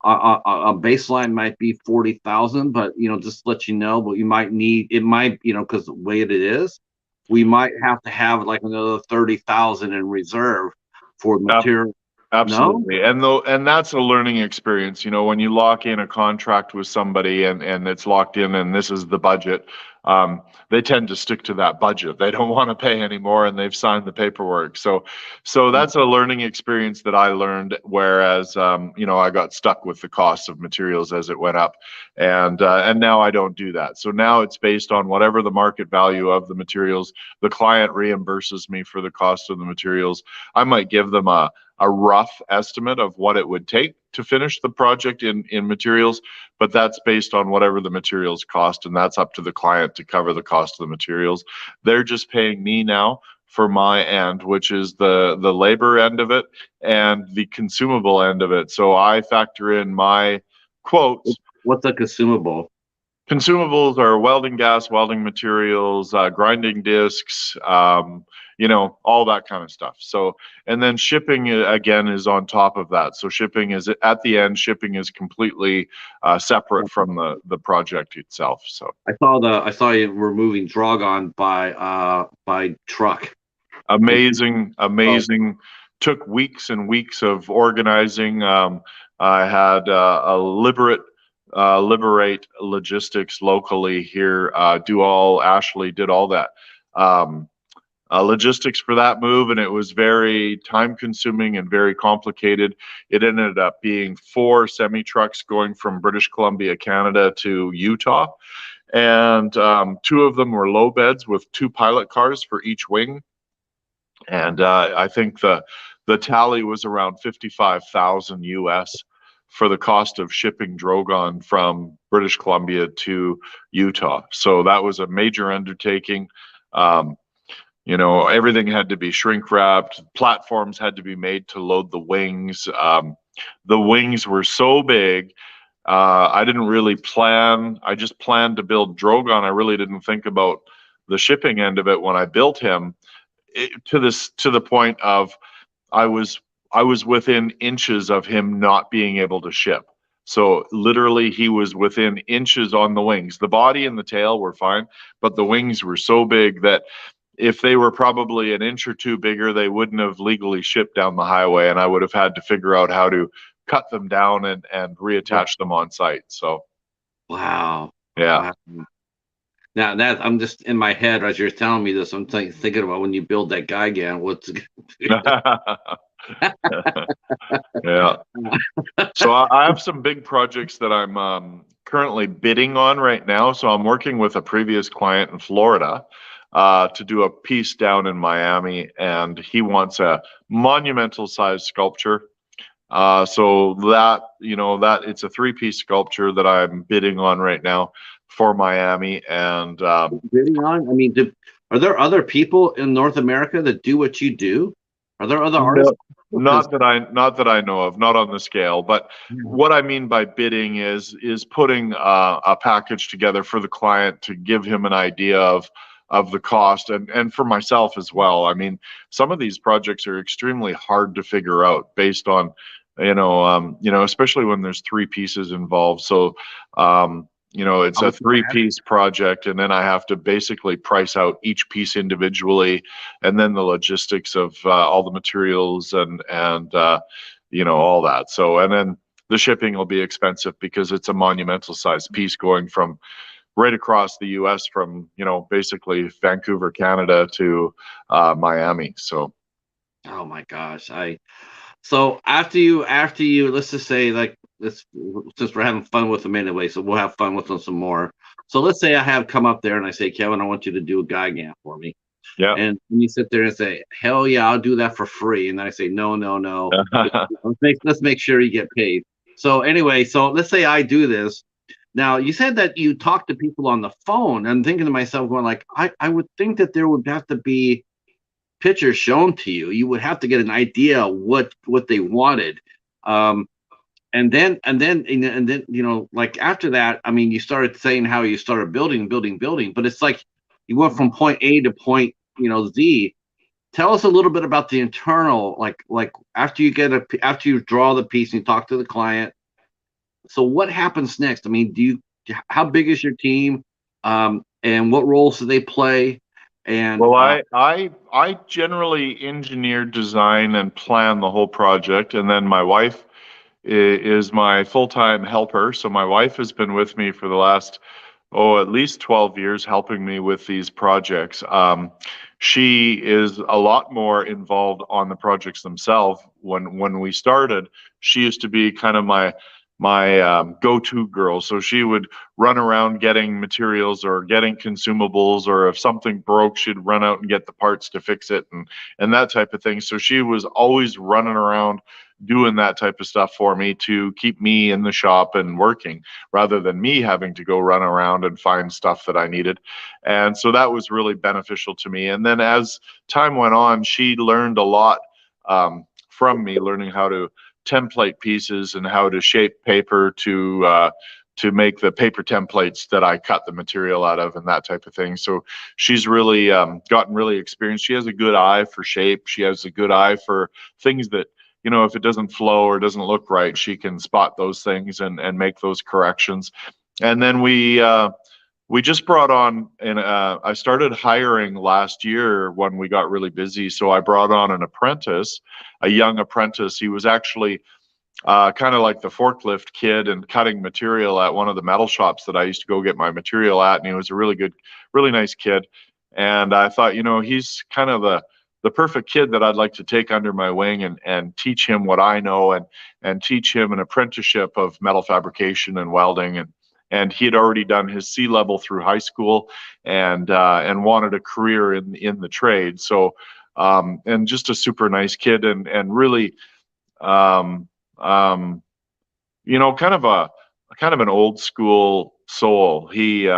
a baseline might be 40,000, but just to let you know, but you might need, it might, because the way it is, we might have to have like another 30,000 in reserve for material.
Absolutely. No? And that's a learning experience. When you lock in a contract with somebody and it's locked in and this is the budget, they tend to stick to that budget. They don't want to pay anymore and they've signed the paperwork. So that's a learning experience that I learned, whereas, I got stuck with the cost of materials as it went up. And now I don't do that. So now it's based on whatever the market value of the materials. The client reimburses me for the cost of the materials. I might give them a rough estimate of what it would take to finish the project in materials, but that's based on whatever the materials cost, and that's up to the client to cover the cost of the materials. They're just paying me now for my end, which is the labor end of it and the consumable end of it. So I factor in my quotes.
What's a consumable?
Consumables are welding gas, welding materials, grinding discs, all that kind of stuff. So, and then shipping again is on top of that. So shipping is at the end. Shipping is completely separate from the project itself. So
I saw you were moving drogon by truck.
Amazing. Took weeks and weeks of organizing. I had Liberate Logistics locally here. Ashley did all that logistics for that move, and it was very time consuming and very complicated. It ended up being 4 semi trucks going from British Columbia, Canada to Utah, and 2 of them were low beds with 2 pilot cars for each wing. And I think the tally was around 55,000 US for the cost of shipping drogon from British Columbia to Utah. So that was a major undertaking. Everything had to be shrink wrapped. Platforms had to be made to load the wings. The wings were so big. I didn't really plan. I just planned to build drogon. I really didn't think about the shipping end of it when I built him. To the point of I was within inches of him not being able to ship. So literally he was within inches on the wings. The body and the tail were fine, but the wings were so big that if they were probably an inch or 2 bigger, they wouldn't have legally shipped down the highway, and I would have had to figure out how to cut them down and reattach them on site. So
wow.
Yeah.
Wow. Now that I'm just in my head as you're telling me this, I'm thinking about when you build that Gigan. What's
yeah. So I have some big projects that I'm currently bidding on right now. So I'm working with a previous client in Florida to do a piece down in Miami, and he wants a monumental size sculpture. So that it's a 3-piece sculpture that I'm bidding on right now for Miami. And
bidding on? I mean, are there other people in North America that do what you do? Are there other artists?
Not that I know of, not on the scale. But what I mean by bidding is putting a package together for the client to give him an idea of the cost, and for myself as well. I mean, some of these projects are extremely hard to figure out based on, especially when there's three pieces involved. So, it's a three-piece project, and then I have to basically price out each piece individually, and then the logistics of all the materials and all that. So, and then the shipping will be expensive because it's a monumental sized piece going from right across the US, from basically Vancouver, Canada to Miami. So,
oh my gosh, so after you, let's just say, like, since we're having fun with them anyway, so we'll have fun with them some more. So let's say I have come up there and I say, Kevin, I want you to do a Gigan for me.
yeah.
And you sit there and say, hell yeah, I'll do that for free. And then I say, no. Let's make sure you get paid. So anyway, so let's say I do this. Now, you said that you talk to people on the phone. I'm thinking to myself, going like, I would think that there would have to be pictures shown to you. You would have to get an idea what they wanted. And then, like after that, I mean, you started saying how you started building, but it's like you went from point A to point, Z. Tell us a little bit about the internal, like after you draw the piece and you talk to the client. So what happens next? I mean, how big is your team? And what roles do they play? And
well, I generally engineer, design, and plan the whole project, and then my wife is my full-time helper. So my wife has been with me for the last at least 12 years, helping me with these projects. She is a lot more involved on the projects themselves. When we started, she used to be kind of my go-to girl. So she would run around getting materials or getting consumables, or if something broke, she'd run out and get the parts to fix it and that type of thing. So she was always running around doing that type of stuff for me to keep me in the shop and working, rather than me having to go run around and find stuff that I needed. And so that was really beneficial to me. And then as time went on, she learned a lot from me, learning how to template pieces and how to shape paper to make the paper templates that I cut the material out of and that type of thing. So she's really gotten really experienced. She has a good eye for shape. She has a good eye for things that, if it doesn't flow or doesn't look right, she can spot those things and make those corrections. And then we just brought on, and I started hiring last year when we got really busy. So I brought on an apprentice, a young apprentice. He was actually kind of like the forklift kid and cutting material at one of the metal shops that I used to go get my material at. And he was a really good, really nice kid. And I thought, he's kind of the perfect kid that I'd like to take under my wing and teach him what I know and teach him an apprenticeship of metal fabrication and welding. And he had already done his C level through high school and wanted a career in the trade. So and just a super nice kid and really kind of an old school soul. He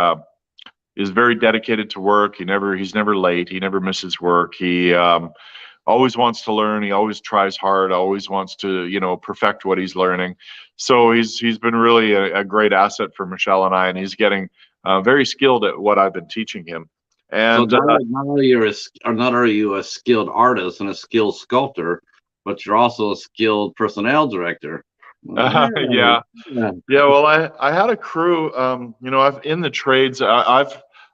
is very dedicated to work. He's never late. He never misses work. He always wants to learn. He always tries hard, always wants to, perfect what he's learning. So he's been really a great asset for Michelle and I, and he's getting very skilled at what I've been teaching him. And
so not only are you a skilled artist and a skilled sculptor, but you're also a skilled personnel director.
Yeah. Well, I had a crew. I've in the trades.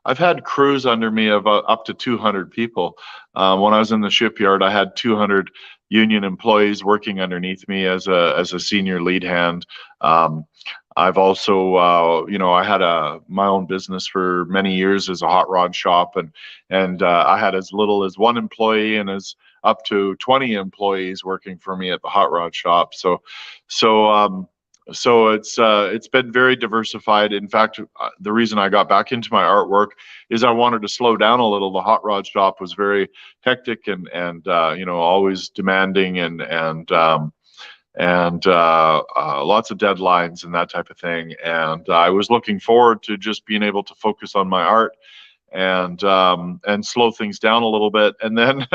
I've had crews under me of up to 200 people. When I was in the shipyard, I had 200 union employees working underneath me as a senior lead hand. I've also, I had my own business for many years as a hot rod shop, and I had as little as one employee and as up to 20 employees working for me at the hot rod shop. So it's been very diversified. In fact, the reason I got back into my artwork is I wanted to slow down a little. The hot rod shop was very hectic and always demanding and lots of deadlines and that type of thing. And I was looking forward to just being able to focus on my art and slow things down a little bit. And then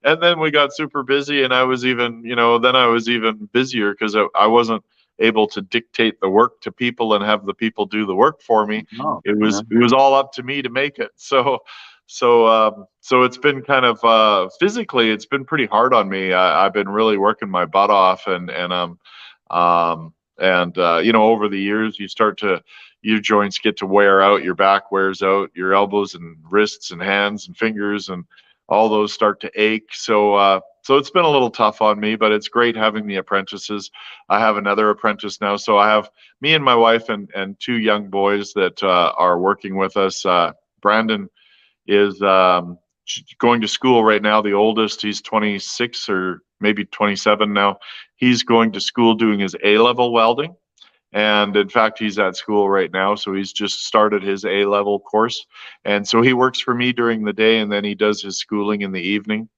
and then we got super busy, and I was even, then I was even busier because I wasn't able to dictate the work to people and have the people do the work for me.
Oh,
It was all up to me to make it. So it's been kind of physically, it's been pretty hard on me. I've been really working my butt off, over the years, your joints get to wear out, your back wears out, your elbows and wrists and hands and fingers and all those start to ache. So it's been a little tough on me, but it's great having the apprentices. I have another apprentice now, so I have me and my wife and two young boys that are working with us. Brandon is going to school right now. The oldest, he's 26 or maybe 27 now. He's going to school doing his A-level welding. And in fact, he's at school right now. So he's just started his A-level course. And so he works for me during the day, and then he does his schooling in the evening.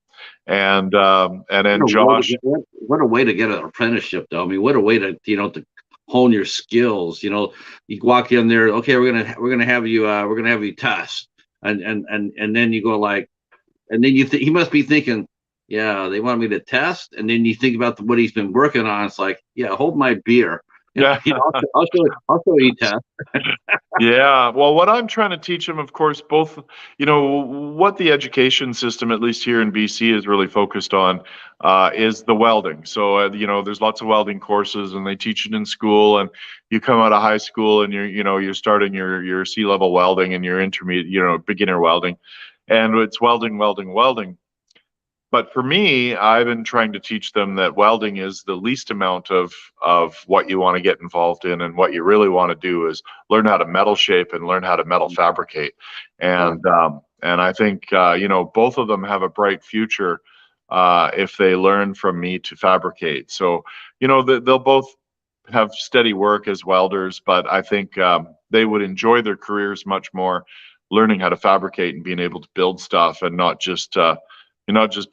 And then Josh.
What a way to get an apprenticeship, though. I mean, what a way to, to hone your skills. You walk in there, okay, we're gonna have you test. And then you go like, and then he must be thinking, yeah, they want me to test. And then you think about what he's been working on. It's like, yeah, hold my beer.
Yeah.
I'll show you test.
Yeah. Well, what I'm trying to teach him, of course, both, what the education system, at least here in BC, is really focused on is the welding. So, there's lots of welding courses, and they teach it in school, and you come out of high school and you're starting your C-level welding and your intermediate, beginner welding, and it's welding. But for me, I've been trying to teach them that welding is the least amount of what you want to get involved in, and what you really want to do is learn how to metal shape and learn how to metal fabricate. And I think both of them have a bright future if they learn from me to fabricate. So they'll both have steady work as welders, but I think they would enjoy their careers much more learning how to fabricate and being able to build stuff, and not just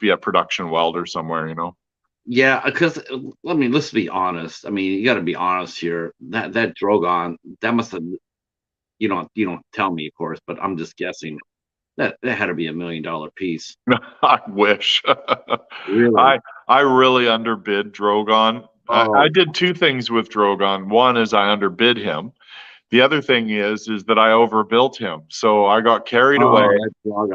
be a production welder somewhere,
Yeah, because let's be honest. I mean, you got to be honest here. That drogon, that must have, you don't tell me, of course, but I'm just guessing that had to be $1 million piece.
I wish.
Really?
I really underbid Drogon.
Oh.
I did two things with Drogon. One is I underbid him. The other thing is that I overbuilt him. So I got carried away,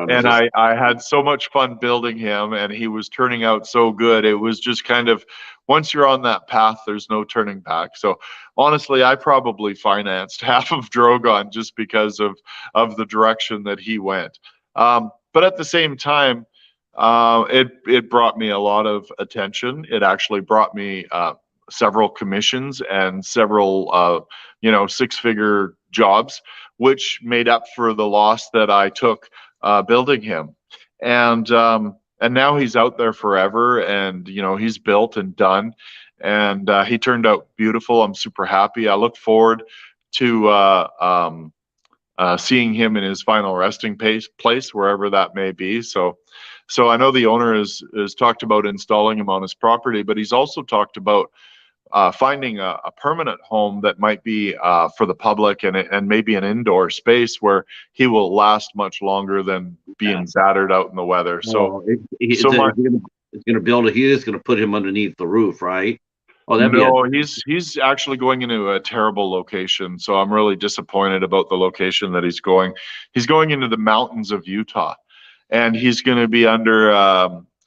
and I had so much fun building him, and he was turning out so good. It was just kind of, once you're on that path, there's no turning back. So honestly, I probably financed half of Drogon just because of the direction that he went. But at the same time, it brought me a lot of attention. It actually brought me several commissions and several six-figure jobs, which made up for the loss that I took building him. And now he's out there forever, and he's built and done, and he turned out beautiful. I'm super happy. I look forward to seeing him in his final resting place, wherever that may be. So I know the owner has talked about installing him on his property, but he's also talked about finding a permanent home that might be for the public, and maybe an indoor space where he will last much longer than being battered out in the weather. So,
he's going to build he is going to put him underneath the roof, right? Oh,
no, he's actually going into a terrible location. So I'm really disappointed about the location that he's going. He's going into the mountains of Utah, and he's going to be under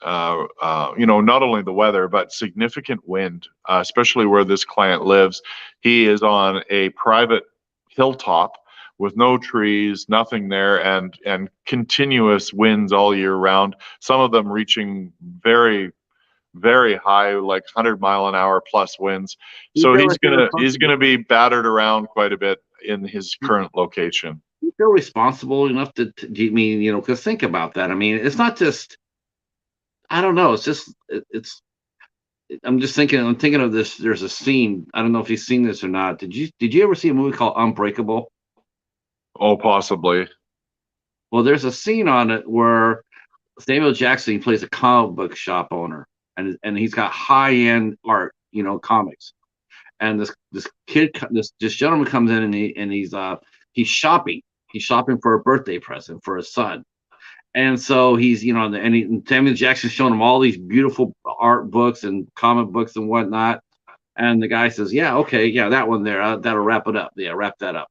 not only the weather, but significant wind, especially where this client lives. He is on a private hilltop with no trees, nothing there, and continuous winds all year round. Some of them reaching very, very high, like 100-mile-an-hour plus winds. So he's gonna be battered around quite a bit in his current location.
You feel responsible enough to because think about that. I mean, it's not just, I don't know. It's just, I'm thinking of this. There's a scene. I don't know if you've seen this or not. Did you ever see a movie called Unbreakable?
Oh, possibly.
Well, there's a scene on it where Samuel Jackson, he plays a comic book shop owner, and he's got high-end art, comics. And this gentleman comes in, and he's shopping, he's shopping for a birthday present for his son. And so he's, and Samuel Jackson's showing him all these beautiful art books and comic books and whatnot. And the guy says, yeah, okay, yeah, that one there, that'll wrap it up. Yeah, wrap that up.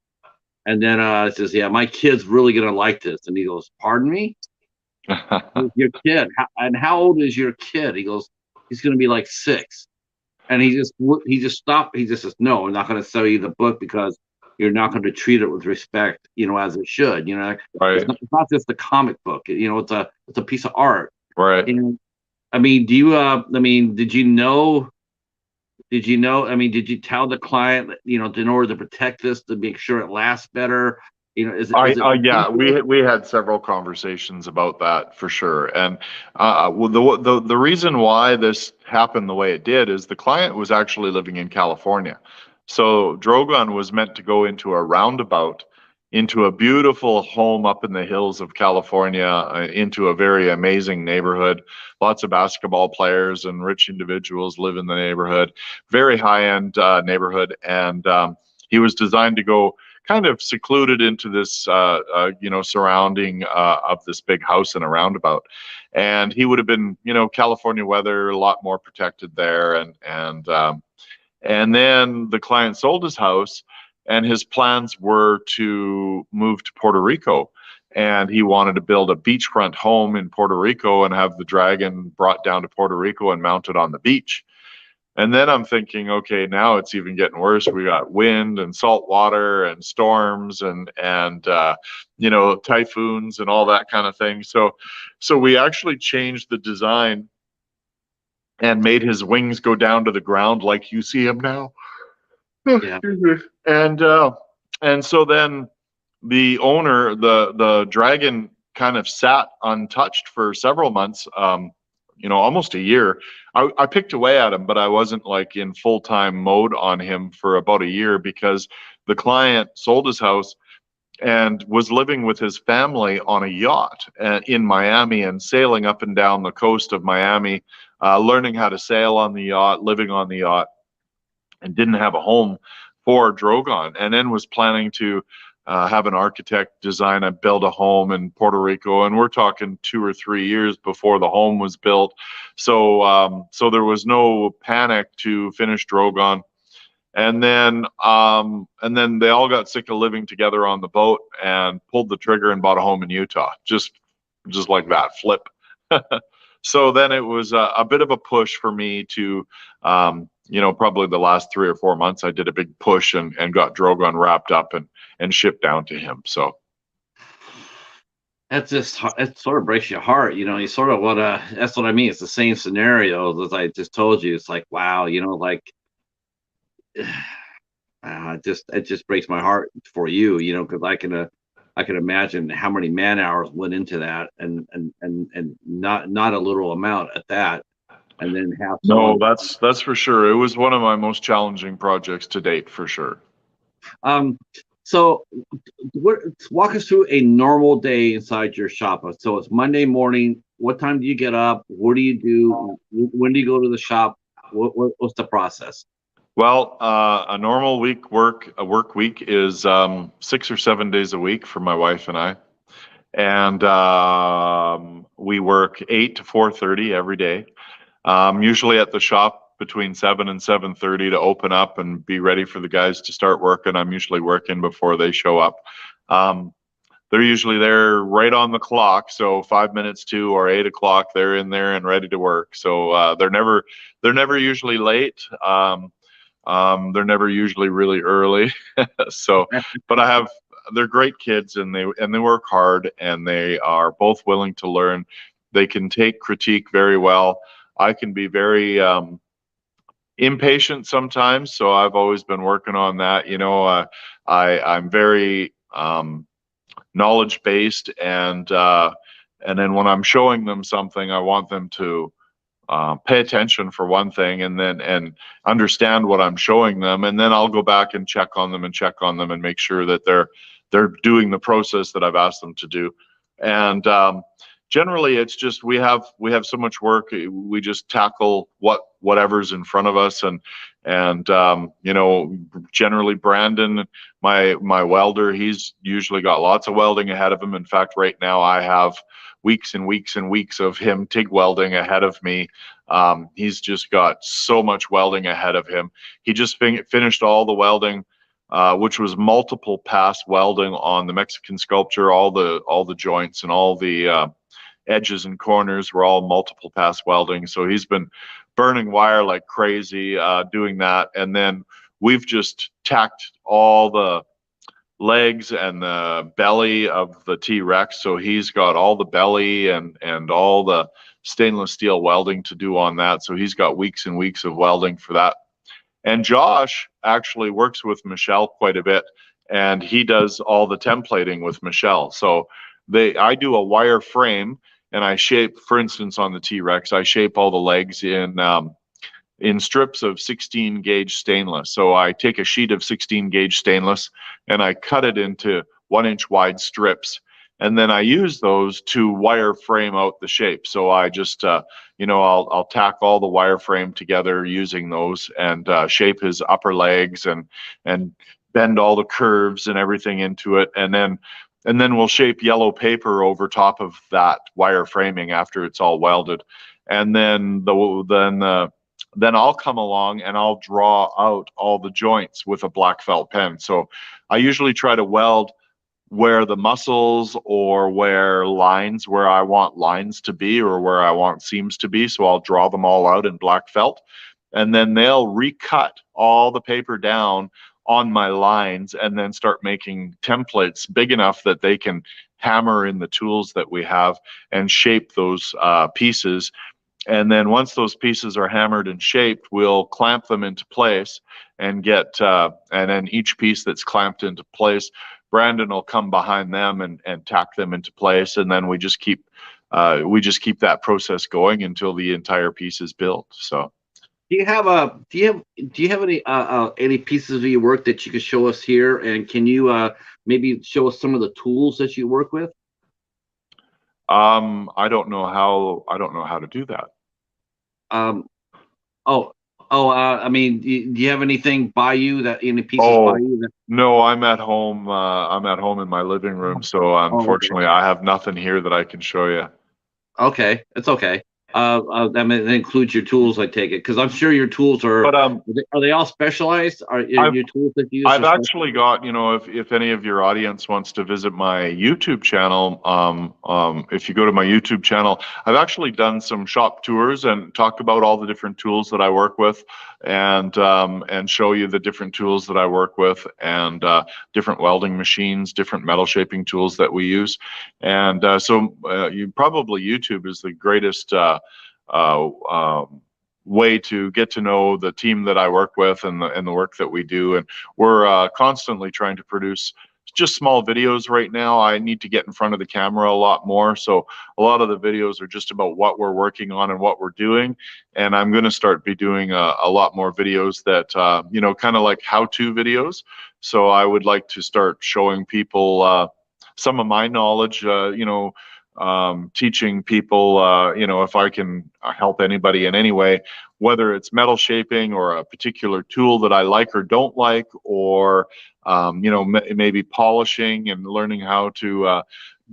And then says, yeah, my kid's really going to like this. And he goes, pardon me? Your kid. And how old is your kid? He goes, he's going to be like 6. And he just stopped. He just says, no, I'm not going to sell you the book because you're not going to treat it with respect, as it should.
Right.
It's not just a comic book. It's a piece of art.
Right.
And I mean, did you know? Did you tell the client that, in order to protect this, to make sure it lasts better?
Yeah, we had several conversations about that for sure. And the reason why this happened the way it did is the client was actually living in California. So Drogon was meant to go into a roundabout, into a beautiful home up in the hills of California, into a very amazing neighborhood. Lots of basketball players and rich individuals live in the neighborhood. Very high-end neighborhood, and he was designed to go kind of secluded into this, surrounding of this big house and a roundabout. And he would have been, California weather, a lot more protected there. And then the client sold his house, and his plans were to move to Puerto Rico. And he wanted to build a beachfront home in Puerto Rico and have the dragon brought down to Puerto Rico and mounted on the beach. And then I'm thinking, okay, now it's even getting worse. We got wind and salt water and storms and typhoons and all that kind of thing. So we actually changed the design and made his wings go down to the ground like you see him now.
Yeah.
And so then the owner, the dragon, kind of sat untouched for several months, almost a year. I picked away at him, but I wasn't like in full-time mode on him for about a year because the client sold his house and was living with his family on a yacht in Miami and sailing up and down the coast of Miami, learning how to sail on the yacht, living on the yacht, and didn't have a home for Drogon, and then was planning to have an architect design and build a home in Puerto Rico. And we're talking 2 or 3 years before the home was built. So there was no panic to finish Drogon. And then they all got sick of living together on the boat and pulled the trigger and bought a home in Utah, just like that, flip. So then it was a bit of a push for me to, probably the last 3 or 4 months, I did a big push and got Drogon wrapped up and shipped down to him. So
it sort of breaks your heart. You sort of that's what I mean. It's the same scenario as I just told you. It's like, wow, it just breaks my heart for you, because I can imagine how many man hours went into that, and not a little amount at that, and then have
that's for sure. It was one of my most challenging projects to date, for sure.
So walk us through a normal day inside your shop. So it's Monday morning. What time do you get up? What do you do? When do you go to the shop? What's the process?
Well, a normal work week is 6 or 7 days a week for my wife and I, and we work 8 to 4:30 every day. Usually at the shop between 7 and 7:30 to open up and be ready for the guys to start working. I'm usually working before they show up. They're usually there right on the clock, so 5 minutes to or 8 o'clock, they're in there and ready to work. So they're never usually late. They're never usually really early. So, but they're great kids, and they work hard, and they are both willing to learn. They can take critique very well. I can be very impatient sometimes, so I've always been working on that. I'm very knowledge based, and then when I'm showing them something, I want them to pay attention for one thing, and understand what I'm showing them, and then I'll go back and check on them and make sure that they're doing the process that I've asked them to do. And generally, it's just we have so much work. We just tackle whatever's in front of us, and And generally Brandon, my welder, he's usually got lots of welding ahead of him. In fact, right now I have weeks and weeks and weeks of him TIG welding ahead of me. He's just got so much welding ahead of him. He just finished all the welding, which was multiple pass welding on the Mexican sculpture. All the joints and all the edges and corners were all multiple pass welding. So he's been burning wire like crazy doing that. And then we've just tacked all the legs and the belly of the T-Rex. So he's got all the belly and all the stainless steel welding to do on that. So he's got weeks and weeks of welding for that. And Josh actually works with Michelle quite a bit, and he does all the templating with Michelle. So I do a wire frame, and I shape, for instance, on the T-Rex, I shape all the legs in strips of 16 gauge stainless. So I take a sheet of 16 gauge stainless and I cut it into 1-inch wide strips. And then I use those to wire frame out the shape. So I just, I'll tack all the wire frame together using those and shape his upper legs and bend all the curves and everything into it. And then we'll shape yellow paper over top of that wire framing after it's all welded. And then I'll come along and I'll draw out all the joints with a black felt pen. So I usually try to weld where the muscles or where I want lines to be or where I want seams to be. So I'll draw them all out in black felt, and then they'll recut all the paper down on my lines and then start making templates big enough that they can hammer in the tools that we have and shape those pieces. And then once those pieces are hammered and shaped, we'll clamp them into place and and then each piece that's clamped into place, Brandon will come behind them and tack them into place. And then we just keep that process going until the entire piece is built. So
do you have any pieces of your work that you could show us here? And can you maybe show us some of the tools that you work with?
I don't know how to do that.
I mean, do you have anything by you any pieces by you?
No, I'm at home. I'm at home in my living room. So unfortunately, I have nothing here that I can show you.
Okay, it's okay. I mean, it includes your tools, I take it, because I'm sure your tools are. But are they all specialized? Are your tools that you use?
I've actually got, if any of your audience wants to visit my YouTube channel, if you go to my YouTube channel, I've actually done some shop tours and talked about all the different tools that I work with, and show you the different tools that I work with, and different welding machines, different metal shaping tools that we use, and so YouTube is the greatest way to get to know the team that I work with and the work that we do. And we're constantly trying to produce just small videos right now. I need to get in front of the camera a lot more. So a lot of the videos are just about what we're working on and what we're doing. And I'm going to start be doing a lot more videos that, kind of like how-to videos. So I would like to start showing people some of my knowledge, teaching people, if I can help anybody in any way, whether it's metal shaping or a particular tool that I like or don't like, or, maybe polishing and learning how to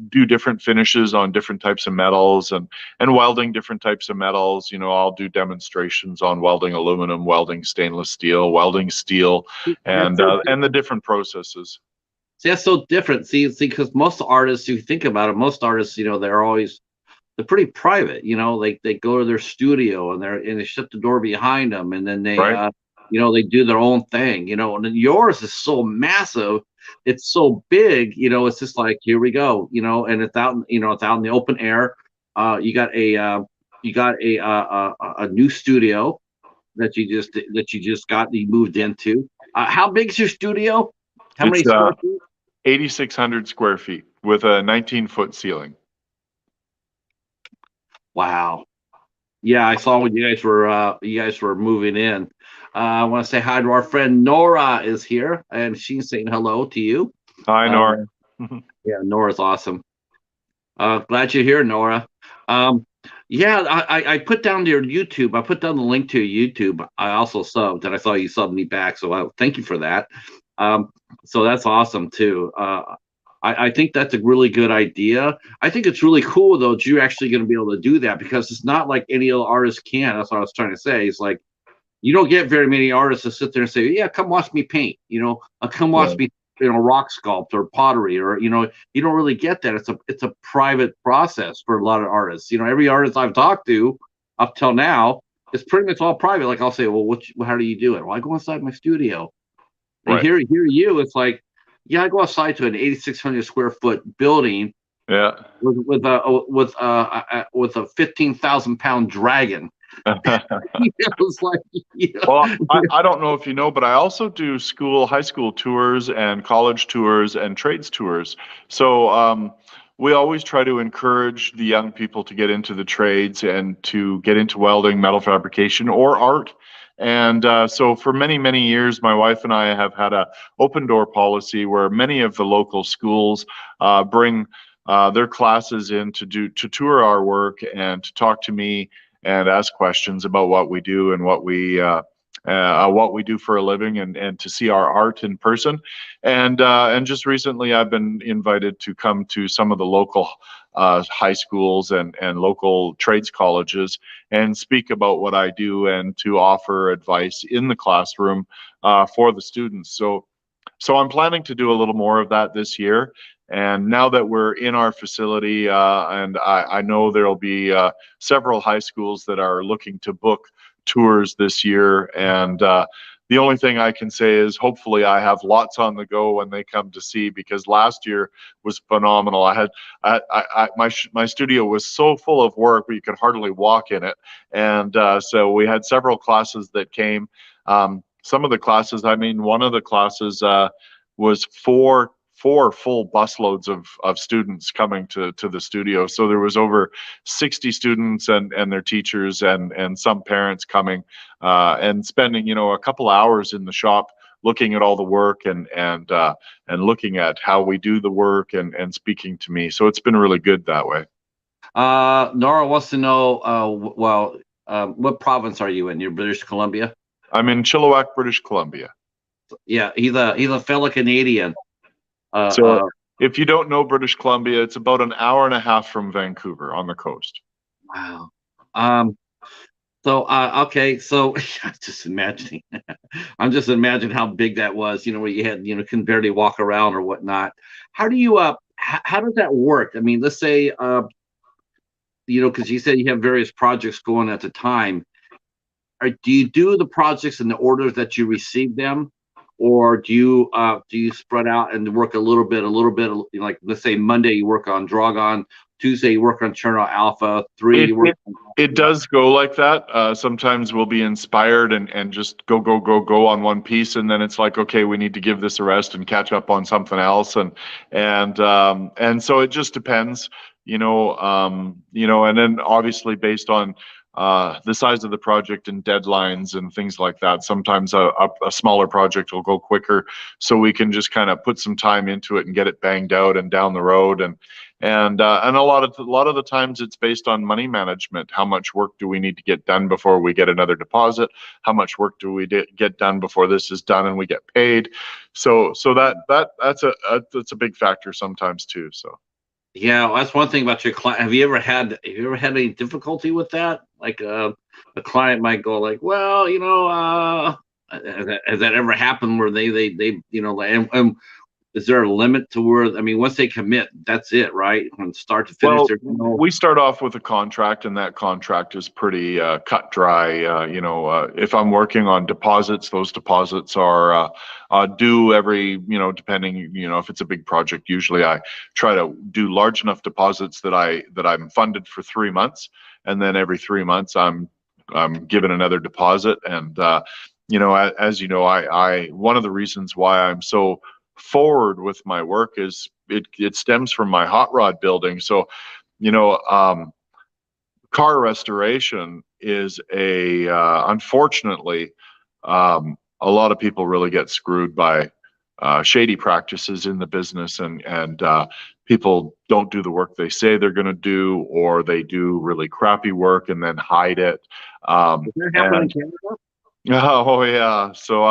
do different finishes on different types of metals and welding different types of metals. I'll do demonstrations on welding aluminum, welding stainless steel, welding steel, and the different processes.
See, that's so different. See, because most artists, if you think about it, most artists, they're pretty private. They go to their studio and they shut the door behind them, and then they,
right.
They do their own thing. And then yours is so massive, it's so big. It's just like, here we go. And it's out, it's out in the open air. You got a new studio that you just moved into. How big is your studio? How many square feet?
8,600 square feet with a 19-foot ceiling.
Wow. Yeah, I saw when you guys were moving in. I want to say hi to our friend Nora is here, and she's saying hello to you.
Hi, Nora.
Yeah, Nora's awesome. Glad you're here, Nora. Yeah, I put down their YouTube. I put down the link to your YouTube. I also subbed, and I saw you subbed me back. So thank you for that. Um, so that's awesome too. I think that's a really good idea. I think it's really cool though that you're actually going to be able to do that because it's not like any other artist can. That's what I was trying to say. It's like you don't get very many artists to sit there and say, "Yeah, come watch me paint." Come watch
Yeah.
me, rock sculpt or pottery, or you don't really get that. It's a private process for a lot of artists. Every artist I've talked to up till now, it's pretty much all private. Like I'll say, "Well, how do you do it?" Well, I go inside my studio, and
Right.
it's like, yeah, I go outside to an 8,600 square foot building
Yeah.
with a 15,000 pound dragon. It's like,
Well, I don't know if you know, but I also do high school tours and college tours and trades tours. So we always try to encourage the young people to get into the trades and to get into welding, metal fabrication, or art. And so for many, many years, my wife and I have had a open door policy where many of the local schools bring their classes in to tour our work and to talk to me and ask questions about what we do and what we do for a living, and to see our art in person. And just recently, I've been invited to come to some of the local high schools and local trades colleges and speak about what I do and to offer advice in the classroom for the students. So I'm planning to do a little more of that this year. And now that we're in our facility, and I know there'll be several high schools that are looking to book tours this year. And the only thing I can say is hopefully I have lots on the go when they come to see, because last year was phenomenal. My studio was so full of work, but you could hardly walk in it. And so we had several classes that came. Some of the classes, I mean, one of the classes was four full busloads of students coming to the studio. So there was over 60 students and their teachers and some parents coming and spending a couple hours in the shop looking at all the work and looking at how we do the work and speaking to me. So it's been really good that way.
Nora wants to know, what province are you in? You're British Columbia?
I'm in Chilliwack, British Columbia.
Yeah, he's a fellow Canadian.
So if you don't know British Columbia, it's about an hour and a half from Vancouver on the coast.
Wow. So okay, so I'm just imagining. I'm just imagining how big that was. Where you had can barely walk around or whatnot. How do you how does that work? I mean, let's say because you said you have various projects going at the time. Do you do the projects in the orders that you receive them, or do you spread out and work a little bit, like let's say Monday you work on Drogon, Tuesday you work on Cherno Alpha, 3
It,
you work
it,
on.
it does go like that. Sometimes we'll be inspired and just go on one piece, and then it's like, okay, we need to give this a rest and catch up on something else, and so it just depends, and then obviously based on the size of the project and deadlines and things like that. Sometimes a smaller project will go quicker, so we can just kind of put some time into it and get it banged out and down the road. And a lot of the times it's based on money management. How much work do we need to get done before we get another deposit? How much work do we get done before this is done and we get paid? So that's a big factor sometimes too. So.
Yeah, well, that's one thing about your client. Have you ever had any difficulty with that? Like a client might go like, well, has that ever happened where they like, is there a limit to where, I mean, once they commit, that's it, right? From start to finish,
Well,
no.
we start off with a contract, and that contract is pretty cut dry. If I'm working on deposits, those deposits are due every, depending, if it's a big project. Usually, I try to do large enough deposits that I'm funded for 3 months, and then every 3 months I'm given another deposit. And as you know, I one of the reasons why I'm so forward with my work is it stems from my hot rod building. So, car restoration is unfortunately, a lot of people really get screwed by shady practices in the business, and people don't do the work they say they're going to do, or they do really crappy work and then hide it.
Does that happen in Canada?
Oh yeah, so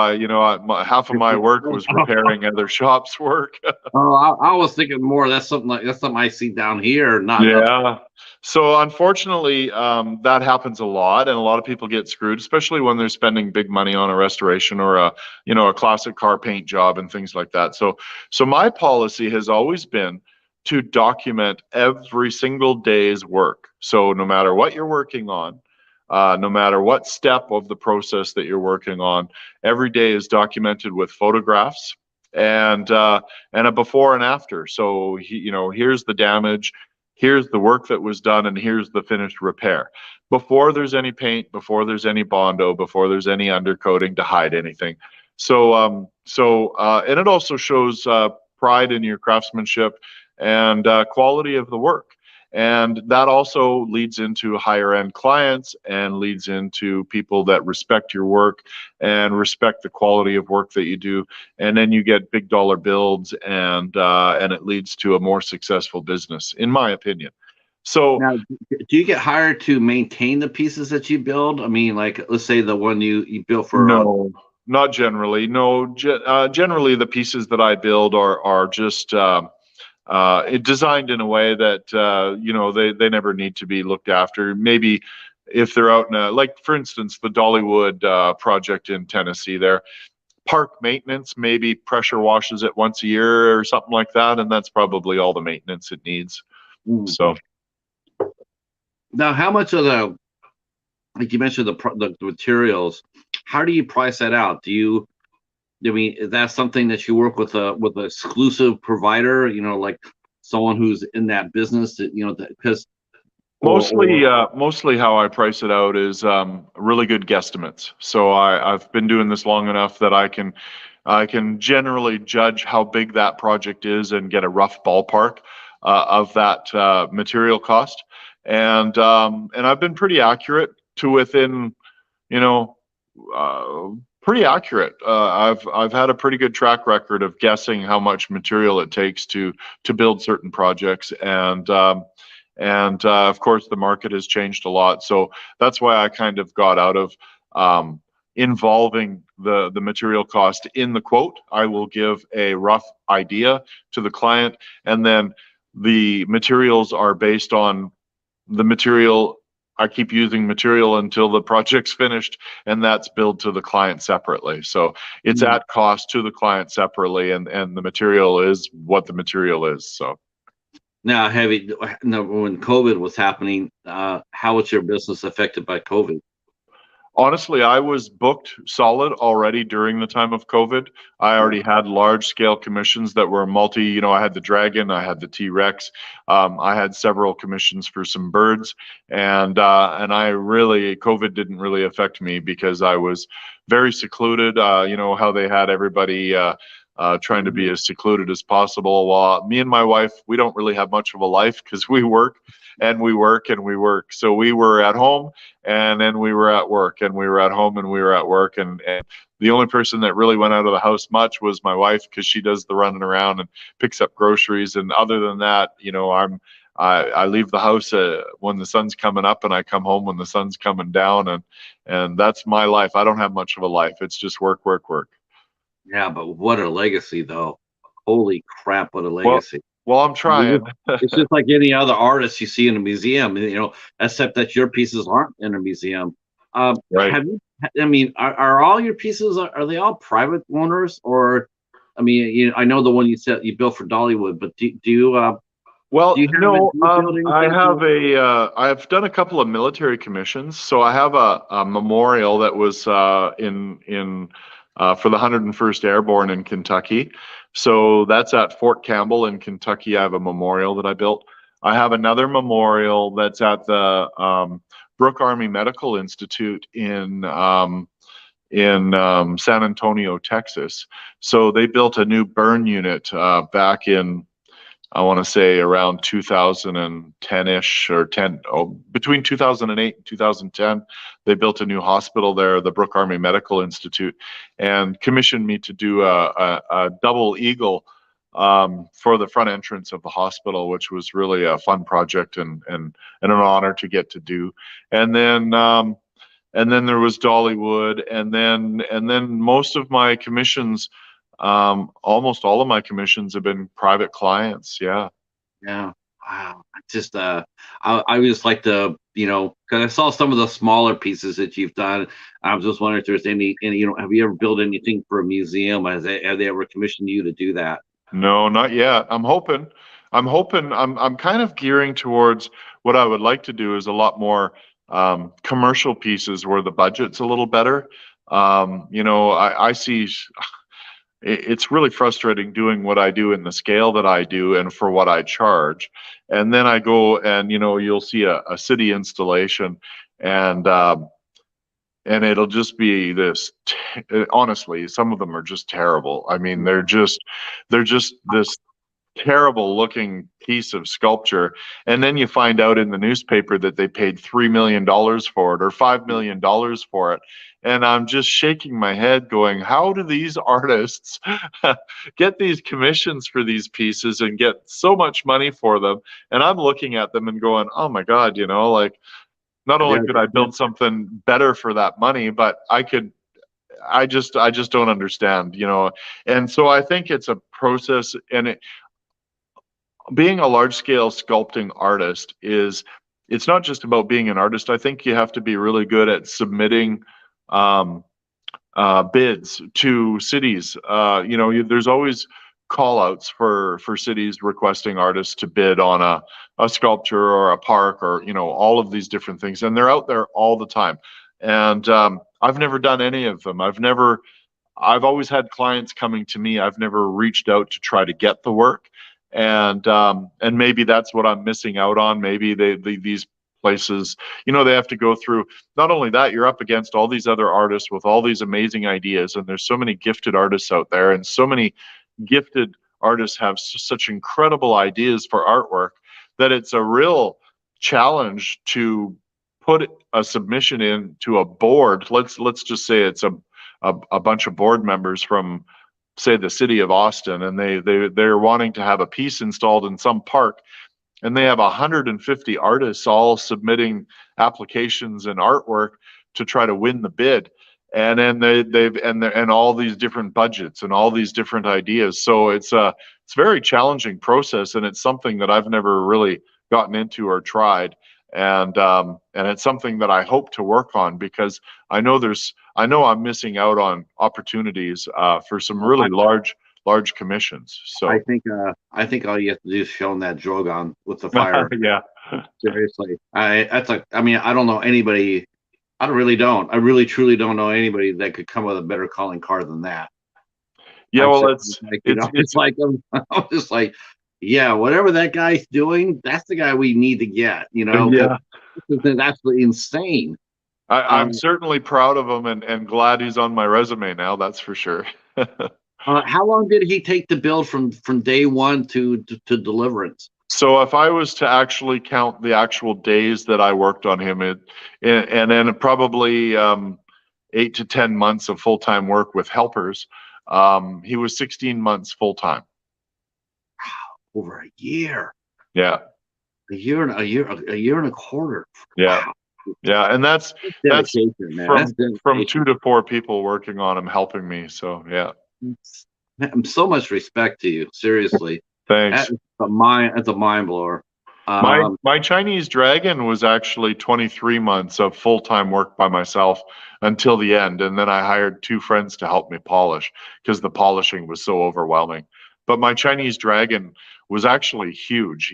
half of my work was repairing other shops' work.
Oh, I was thinking more. That's something I see down here. Not
Yeah. So unfortunately, that happens a lot, and a lot of people get screwed, especially when they're spending big money on a restoration or a classic car paint job and things like that. So my policy has always been to document every single day's work. So no matter what you're working on, no matter what step of the process that you're working on, every day is documented with photographs and a before and after. So here's the damage, here's the work that was done, and here's the finished repair. Before there's any paint, before there's any Bondo, before there's any undercoating to hide anything. So and it also shows pride in your craftsmanship and quality of the work. And that also leads into higher end clients and leads into people that respect your work and respect the quality of work that you do. And then you get big dollar builds, and it leads to a more successful business, in my opinion. So
now, do you get hired to maintain the pieces that you build? I mean, like, let's say the one you built for.
No, not generally. No, generally the pieces that I build are just designed in a way that they never need to be looked after. Maybe if they're out in like for instance the Dollywood project in Tennessee, there park maintenance, maybe pressure washes it once a year or something like that, and that's probably all the maintenance it needs. So
now, how much of the, like you mentioned, the materials, how do you price that out? I mean, is that something that you work with an exclusive provider? Like someone who's in that business. Because
mostly how I price it out is really good guesstimates. So I've been doing this long enough that I can generally judge how big that project is and get a rough ballpark of that material cost. And I've been pretty accurate to within, pretty accurate. I've had a pretty good track record of guessing how much material it takes to build certain projects, and of course the market has changed a lot. So that's why I kind of got out of involving the material cost in the quote. I will give a rough idea to the client, and then the materials are based on the material. I keep using material until the project's finished, and that's billed to the client separately. So it's at cost to the client separately, and the material is what the material is. So
now, when COVID was happening, how was your business affected by COVID?
honestly, I was booked solid already during the time of COVID. I already had large scale commissions that were I had the Dragon, I had the T-Rex, I had several commissions for some birds, and COVID didn't really affect me because I was very secluded. How they had everybody trying to be as secluded as possible. While me and my wife, we don't really have much of a life because we work and we work and we work. So we were at home and then we were at work, and we were at home and we were at work. And the only person that really went out of the house much was my wife, because she does the running around and picks up groceries. And other than that, I leave the house when the sun's coming up, and I come home when the sun's coming down, and that's my life. I don't have much of a life. It's just work, work, work.
Yeah, but what a legacy, though. Holy crap, what a legacy.
Well, I'm trying.
It's just like any other artist you see in a museum, except that your pieces aren't in a museum.
Right.
Are all your pieces, are they all private owners? Or, I know the one you said you built for Dollywood, but do you
no, I've done a couple of military commissions. So I have a memorial that was for the 101st Airborne in Kentucky. So that's at Fort Campbell in Kentucky. I have a memorial that I built. I have another memorial that's at the Brooke Army Medical Institute in San Antonio, Texas. So they built a new burn unit back in I want to say around 2010-ish or between 2008 and 2010, they built a new hospital there, the Brooke Army Medical Institute, and commissioned me to do a double eagle for the front entrance of the hospital, which was really a fun project and an honor to get to do. And then there was Dollywood, and then most of my commissions, almost all of my commissions have been private clients. Yeah.
Yeah. Wow. Just I would just like to, because I saw some of the smaller pieces that you've done. I was just wondering if there's any, have you ever built anything for a museum? Have they ever commissioned you to do that?
No, not yet. I'm hoping. I'm kind of gearing towards what I would like to do is a lot more commercial pieces where the budget's a little better. I see it's really frustrating doing what I do in the scale that I do and for what I charge. And then I go and, you'll see a city installation and it'll just be this, honestly, some of them are just terrible. I mean, they're just this terrible looking piece of sculpture, and then you find out in the newspaper that they paid $3 million for it or $5 million for it, and I'm just shaking my head going, how do these artists get these commissions for these pieces and get so much money for them? And I'm looking at them and going, oh my God, like, not only could I build something better for that money, but I just don't understand, and so I think it's a process, and being a large scale sculpting artist it's not just about being an artist. I think you have to be really good at submitting bids to cities. There's always call outs for cities requesting artists to bid on a sculpture or a park or, all of these different things. And they're out there all the time. And I've never done any of them. I've always had clients coming to me. I've never reached out to try to get the work. And maybe that's what I'm missing out on. Maybe these places, they have to go through, not only that, you're up against all these other artists with all these amazing ideas, and there's so many gifted artists out there, and so many gifted artists have such incredible ideas for artwork that it's a real challenge to put a submission in to a board. Let's just say it's a bunch of board members from, say, the city of Austin, and they're wanting to have a piece installed in some park, and they have 150 artists all submitting applications and artwork to try to win the bid. And then they've all these different budgets and all these different ideas. So it's a very challenging process, and it's something that I've never really gotten into or tried. And it's something that I hope to work on, because I know I'm missing out on opportunities for some really large commissions. So
I think all you have to do is show them that drogon with the fire.
Yeah.
Seriously. I don't know anybody. I really truly don't know anybody that could come with a better calling card than that.
Yeah, well,
it's like I'm just like, yeah, whatever that guy's doing, that's the guy we need to get.
Yeah.
It's absolutely insane.
I'm certainly proud of him and glad he's on my resume now. That's for sure.
How long did he take to build from day one to Deliverance?
So if I was to actually count the actual days that I worked on him, and then probably 8 to 10 months of full-time work with helpers, he was 16 months full-time.
Wow, over a year.
Yeah.
A year and a quarter.
Yeah.
Wow.
Yeah, and that's from 2 to 4 people working on him, helping me. So yeah.
So much respect to you, seriously.
Thanks.
That's a mind blower.
My Chinese dragon was actually 23 months of full-time work by myself until the end, and then I hired 2 friends to help me polish because the polishing was so overwhelming. But my Chinese dragon was actually huge.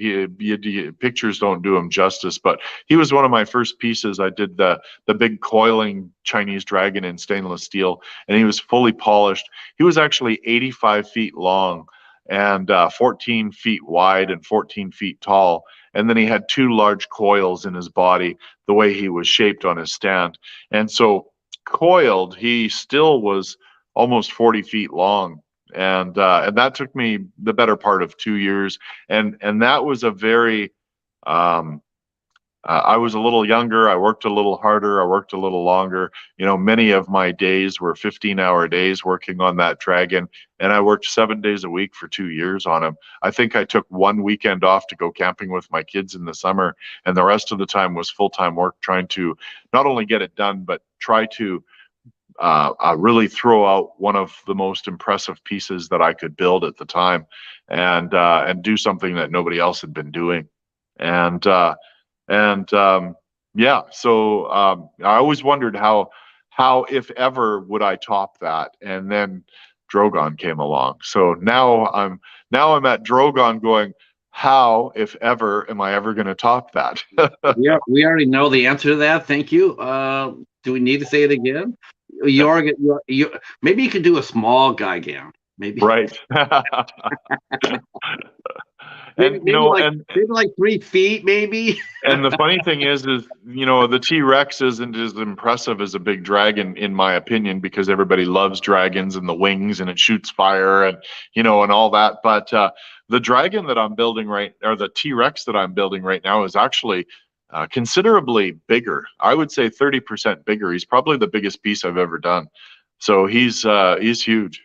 Pictures don't do him justice, but he was one of my first pieces. I did the big coiling Chinese dragon in stainless steel, and he was fully polished. He was actually 85 feet long and 14 feet wide and 14 feet tall. And then he had 2 large coils in his body, the way he was shaped on his stand. And so coiled, he still was almost 40 feet long. and that took me the better part of 2 years, and that was a very I was a little younger. I worked a little harder. I worked a little longer. Many of my days were 15-hour days working on that dragon, and I worked 7 days a week for 2 years on him. I think I took one weekend off to go camping with my kids in the summer, and the rest of the time was full-time work trying to not only get it done, but try to really throw out one of the most impressive pieces that I could build at the time, and do something that nobody else had been doing. And yeah, so I always wondered how, if ever, would I top that. And then Drogon came along. So now I'm at Drogon going, how, if ever, am I ever going to top that?
Yeah, we already know the answer to that. Thank you. Do we need to say it again? Maybe you could do a small Gigan. Maybe.
Right. And
maybe like 3 feet, maybe.
And the funny thing is the T-Rex isn't as impressive as a big dragon, in my opinion, because everybody loves dragons and the wings and it shoots fire and and all that. But the dragon that I'm building or the T-Rex that I'm building right now is actually considerably bigger. I would say 30% bigger. He's probably the biggest piece I've ever done. So he's huge.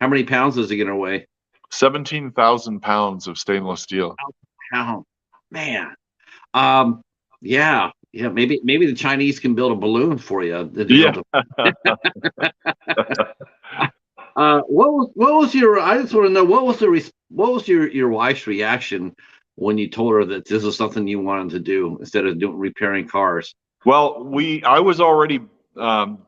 How many pounds is he going to weigh?
17,000 pounds of stainless steel.
Oh, man. Yeah. Maybe the Chinese can build a balloon for you.
Yeah.
What was your? I just want to know what was your wife's reaction when you told her that this is something you wanted to do instead of repairing cars?
Well, I was already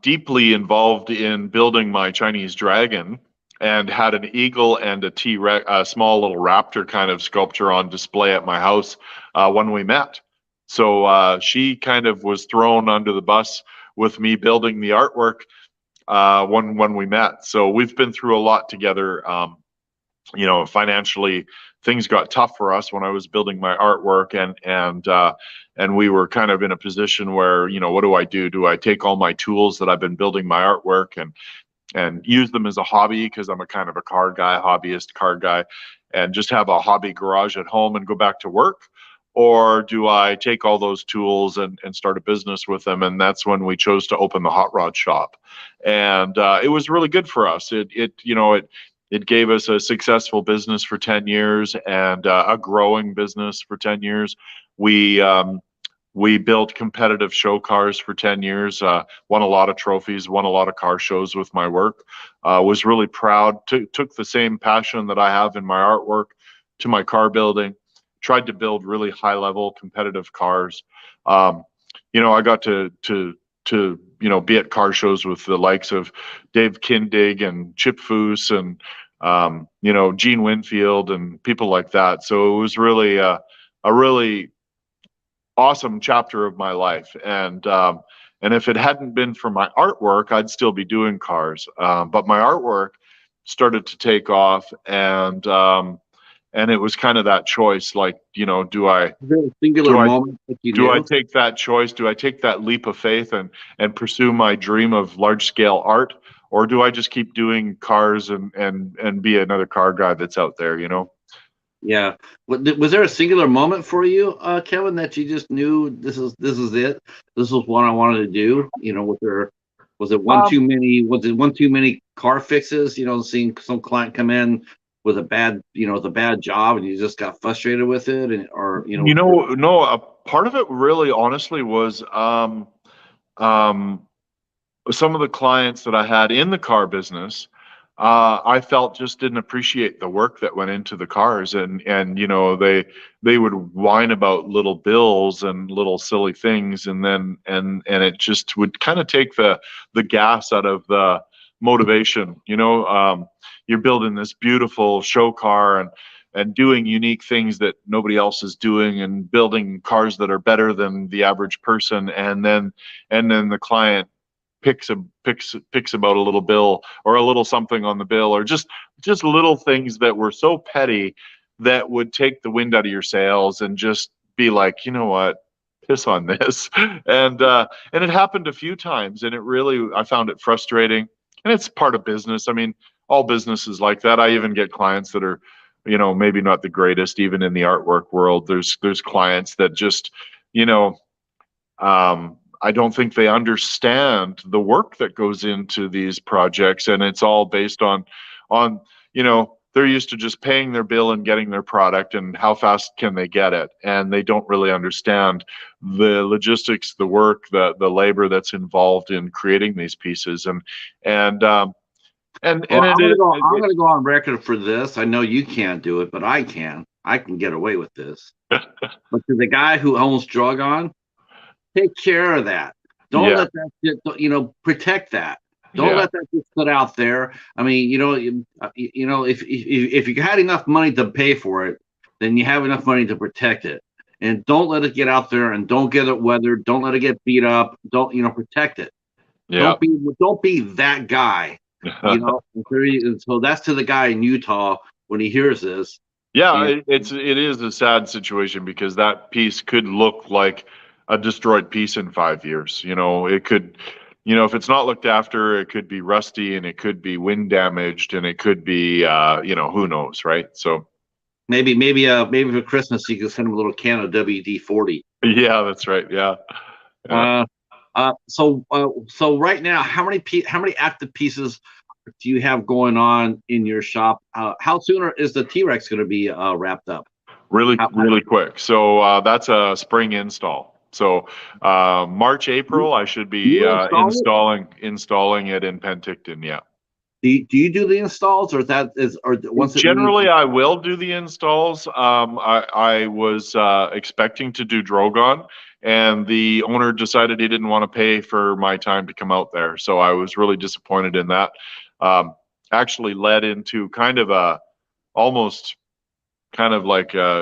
deeply involved in building my Chinese dragon, and had an eagle and a T-Rex, a small little raptor kind of sculpture on display at my house when we met. So she kind of was thrown under the bus with me building the artwork when we met. So we've been through a lot together. Financially, things got tough for us when I was building my artwork, and we were kind of in a position where, what do I do? Do I take all my tools that I've been building my artwork and use them as a hobby, because I'm a kind of a car guy, hobbyist car guy, and just have a hobby garage at home and go back to work? Or do I take all those tools and start a business with them? And that's when we chose to open the hot rod shop. And it was really good for us. It gave us a successful business for 10 years and a growing business for 10 years. We built competitive show cars for 10 years, won a lot of trophies, won a lot of car shows with my work. Was really proud, took the same passion that I have in my artwork to my car building, tried to build really high level competitive cars. I got to be at car shows with the likes of Dave Kindig and Chip Foose and, Gene Winfield and people like that. So it was really a really awesome chapter of my life. And if it hadn't been for my artwork, I'd still be doing cars. But my artwork started to take off, and it was kind of that choice, like, do I take that choice? Do I take that leap of faith and pursue my dream of large scale art? Or do I just keep doing cars and be another car guy that's out there,
Yeah. Was there a singular moment for you, Kevin, that you just knew this is it? This is what I wanted to do? Was it one too many? Was it one too many car fixes? Seeing some client come in with a bad job, and you just got frustrated with it,
no. A part of it really, honestly, was some of the clients that I had in the car business, I felt just didn't appreciate the work that went into the cars, and they would whine about little bills and little silly things, and it just would kind of take the gas out of the motivation. You're building this beautiful show car and doing unique things that nobody else is doing, and building cars that are better than the average person, and then the client picks about a little bill or a little something on the bill, or just little things that were so petty that would take the wind out of your sails and just be like, you know what, piss on this. And it happened a few times, and I found it frustrating, and it's part of business. I mean, all businesses like that. I even get clients that are, maybe not the greatest, even in the artwork world. There's clients that just, you know, I don't think they understand the work that goes into these projects, and it's all based on they're used to just paying their bill and getting their product, and how fast can they get it, and they don't really understand the logistics, the work, the labor that's involved in creating these pieces, and
Well,
it is.
I'm gonna go on record for this. I know you can't do it, but I can. I can get away with this. But to the guy who owns drogon, take care of that. Don't
Yeah.
let that get, protect that. Don't
Yeah.
let that get put out there. I mean, if you had enough money to pay for it, then you have enough money to protect it. And don't let it get out there, and don't get it weathered. Don't let it get beat up. Don't, protect it.
Yeah.
Don't be that guy. And so that's to the guy in Utah when he hears this.
Yeah,
And
it is a sad situation, because that piece could look like a destroyed piece in 5 years. It could, if it's not looked after, it could be rusty, and it could be wind damaged, and it could be, who knows, right? So
maybe for Christmas you can send him a little can of WD-40.
yeah, that's right. Yeah.
So right now, how many active pieces do you have going on in your shop? How soon is the T-Rex going to be wrapped up?
Really quick. So that's a spring install. So March, April, I should be installing it in Penticton. Yeah.
Do you do the installs, or once
generally I will do the installs? I was expecting to do drogon, and the owner decided he didn't want to pay for my time to come out there, so I was really disappointed in that. Actually led into kind of it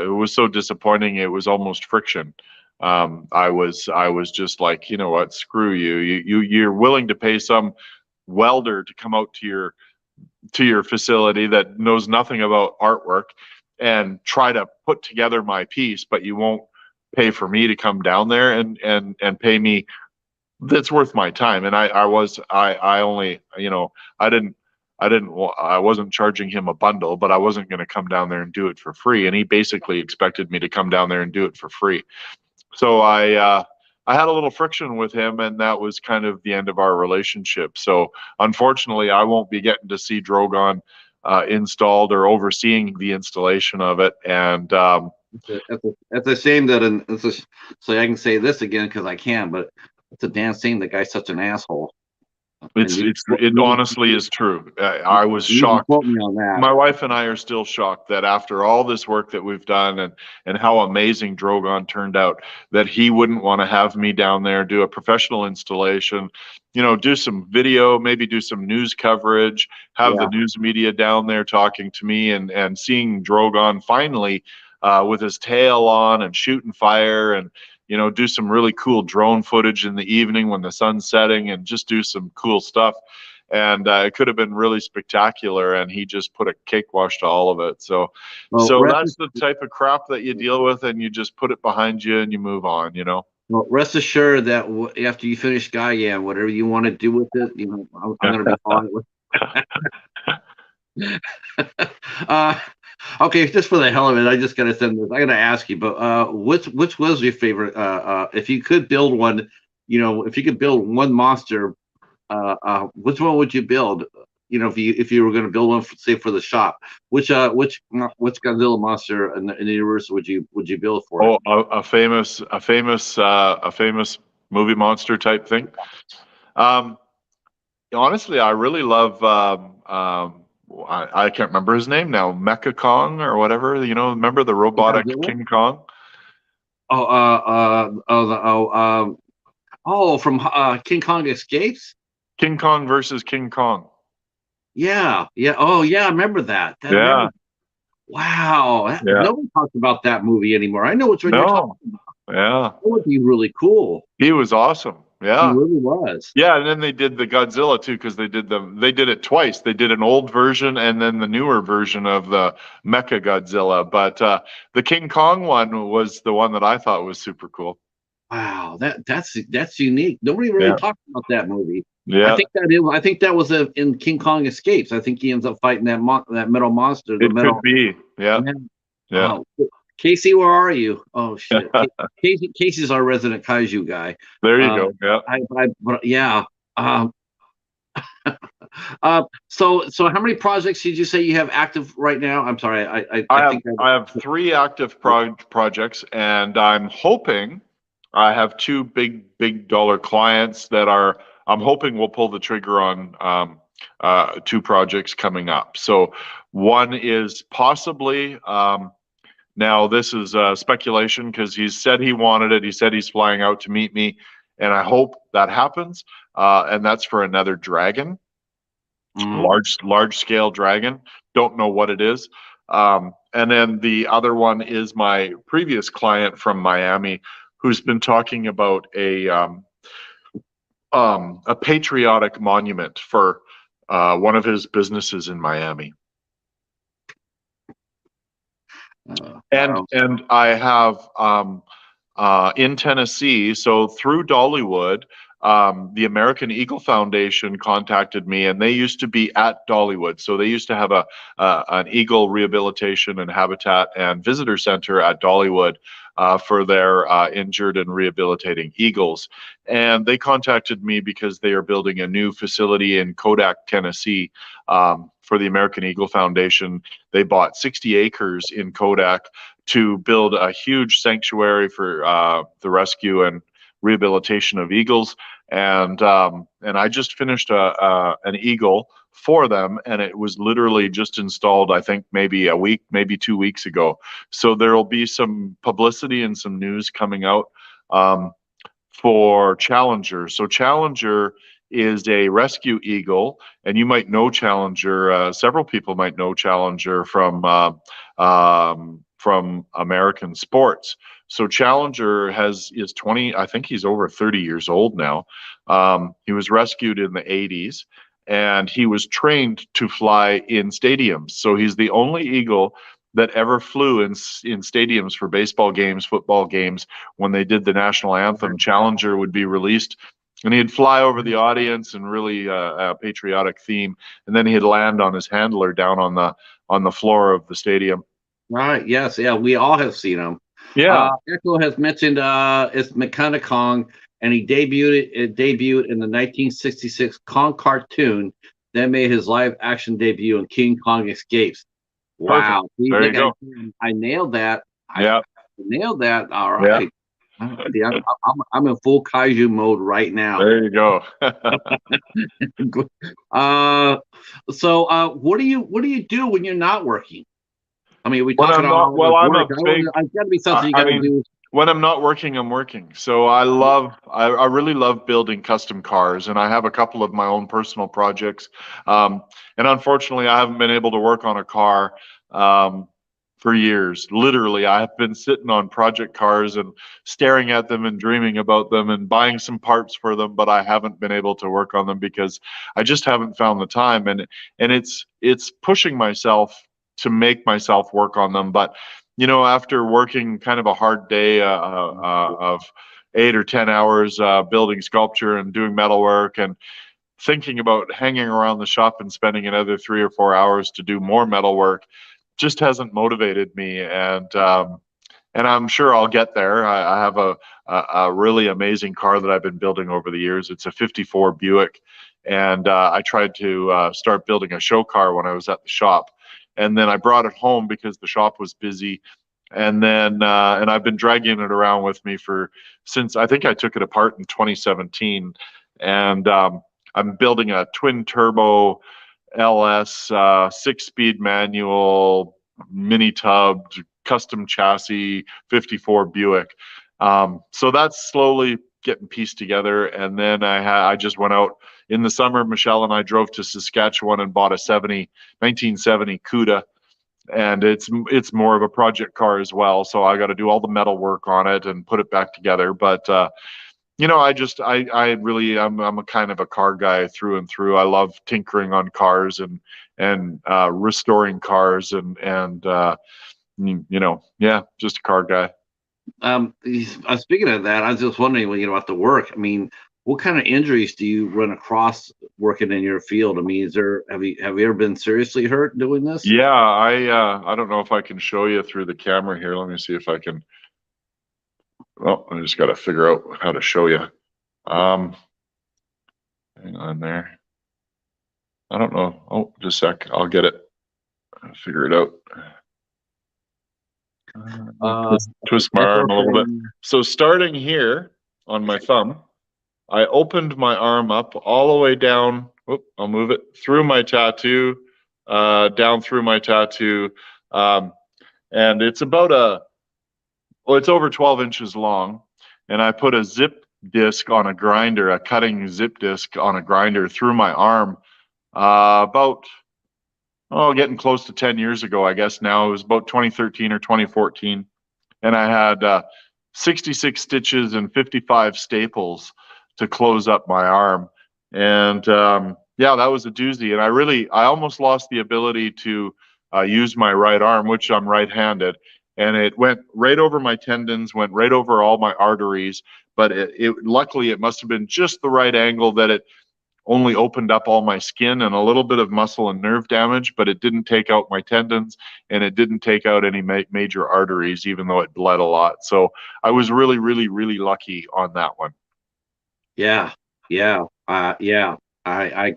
was so disappointing, it was almost friction. I was just like, you know what, screw you. You're willing to pay some welder to come out to your facility that knows nothing about artwork and try to put together my piece, but you won't pay for me to come down there and pay me that's worth my time. And I wasn't charging him a bundle, but I wasn't going to come down there and do it for free, and he basically expected me to come down there and do it for free. So I had a little friction with him, and that was kind of the end of our relationship. So unfortunately, I won't be getting to see Drogon installed or overseeing the installation of it. And
it's a shame that so I can say this again because I can, but it's a damn shame the guy's such an asshole.
It honestly is true. I was shocked.
Quote me on that.
My wife and I are still shocked that after all this work that we've done and how amazing Drogon turned out, that he wouldn't want to have me down there do a professional installation, do some video, maybe do some news coverage, have the news media down there talking to me, and seeing Drogon finally with his tail on and shooting fire, and do some really cool drone footage in the evening when the sun's setting, and just do some cool stuff. And it could have been really spectacular, and he just put a cake wash to all of it. So that's the type of crap that you deal with, and you just put it behind you and you move on,
Well, rest assured that after you finish Gigan, whatever you want to do with it, I'm going to be on it with. Okay, just for the hell of it, I just got to send this. I got to ask you, but which was your favorite? If you could build one, if you could build one monster, which one would you build? If you were going to build one, say for the shop, which Godzilla monster in the universe would you build for?
Oh, a famous movie monster type thing. Honestly, I really love. I can't remember his name now. Mecha Kong or whatever. Remember the robotic King Kong?
From King Kong Escapes.
King Kong versus King Kong.
Yeah. Oh, yeah. I remember that. Wow. Nobody talks about that movie anymore. I know which one you're talking about.
Yeah.
That would be really cool.
He was awesome. Yeah.
He really was.
Yeah, and then they did the Godzilla too, because they did it twice. They did an old version and then the newer version of the Mecha Godzilla. But the King Kong one was the one that I thought was super cool.
Wow, that's unique. Nobody really talked about that movie.
Yeah,
I think that was in King Kong Escapes. I think he ends up fighting that metal monster, the
it could
metal.
be. Yeah,
Man,
yeah.
Casey, where are you? Oh shit, Casey's our resident kaiju guy.
There you
Uh,
go. Yeah.
but yeah. Um, so how many projects did you say you have active right now? I'm sorry, I think
I have three active projects, and I'm hoping I have two big dollar clients that are. I'm hoping we'll pull the trigger on two projects coming up. So one is possibly. Now this is speculation because he said he wanted it. He said he's flying out to meet me, and I hope that happens. And that's for another dragon, large scale dragon. Don't know what it is. And then the other one is my previous client from Miami, who's been talking about a patriotic monument for one of his businesses in Miami. And I have in Tennessee, so through Dollywood, the American Eagle Foundation contacted me, and they used to be at Dollywood. So they used to have an eagle rehabilitation and habitat and visitor center at Dollywood for their injured and rehabilitating eagles. And they contacted me because they are building a new facility in Kodak, Tennessee, for the American Eagle Foundation. They bought 60 acres in Kodak to build a huge sanctuary for the rescue and rehabilitation of eagles. And I just finished an eagle for them, and it was literally just installed, I think maybe a week, maybe 2 weeks ago. So there will be some publicity and some news coming out for Challenger. So Challenger is a rescue eagle, and you might know Challenger. Several people might know Challenger from American sports. So Challenger is 20. I think he's over 30 years old now. He was rescued in the 80s, and he was trained to fly in stadiums. So he's the only eagle that ever flew in stadiums for baseball games, football games. When they did the national anthem, Challenger would be released, and he'd fly over the audience and really a patriotic theme, and then he'd land on his handler down on the floor of the stadium.
Right. Yes. Yeah. We all have seen him.
Yeah.
Echo has mentioned it's Mechanic Kong, and he debuted in the 1966 Kong cartoon. Then made his live action debut in King Kong Escapes. Wow.
There you go.
I nailed that.
Yeah.
I nailed that. All right. Yeah. I'm in full kaiju mode right now.
There you go.
So what do you do when you're not working? I mean, we
When
talking
I'm not,
about
well, I'm
work.
a big.
I've got to be something you got to do.
When I'm not working, I'm working. So I really love building custom cars, and I have a couple of my own personal projects. And unfortunately, I haven't been able to work on a car for years. Literally, I've been sitting on project cars and staring at them and dreaming about them and buying some parts for them, but I haven't been able to work on them because I just haven't found the time. And it's pushing myself to make myself work on them. But after working kind of a hard day of 8 or 10 hours building sculpture and doing metalwork and thinking about hanging around the shop and spending another 3 or 4 hours to do more metalwork, just hasn't motivated me. And I'm sure I'll get there. I have a really amazing car that I've been building over the years. It's a '54 Buick, and I tried to start building a show car when I was at the shop. And then I brought it home because the shop was busy. And then and I've been dragging it around with me since I think I took it apart in 2017. And I'm building a twin turbo LS 6-speed manual mini tub custom chassis 54 Buick. So that's slowly getting pieced together. And then I just went out in the summer. Michelle and I drove to Saskatchewan and bought a 1970 Cuda, and it's more of a project car as well. So I got to do all the metal work on it and put it back together. But I really I'm a kind of a car guy through and through. I love tinkering on cars and restoring cars and just a car guy.
Speaking of that, I was just wondering, at the work. I mean, what kind of injuries do you run across working in your field? I mean, have you ever been seriously hurt doing this?
Yeah, I don't know if I can show you through the camera here. Let me see if I can. Oh, I just got to figure out how to show you. Hang on there. I don't know. Oh, just a sec. I'll get it. I'll figure it out. Twist my arm a little bit. So starting here on my thumb, I opened my arm up all the way down. Whoop, I'll move it through my tattoo, down through my tattoo, and it's about it's over 12 inches long, and I put a zip disc on a grinder, a cutting zip disc on a grinder through my arm, getting close to 10 years ago, I guess now. It was about 2013 or 2014, and I had 66 stitches and 55 staples to close up my arm. And yeah, that was a doozy. And I almost lost the ability to use my right arm, which I'm right-handed. And it went right over my tendons, went right over all my arteries. But luckily, it must have been just the right angle that it only opened up all my skin and a little bit of muscle and nerve damage, but it didn't take out my tendons and it didn't take out any major arteries, even though it bled a lot. So I was really, really, really lucky on that one.
Yeah, yeah, yeah. I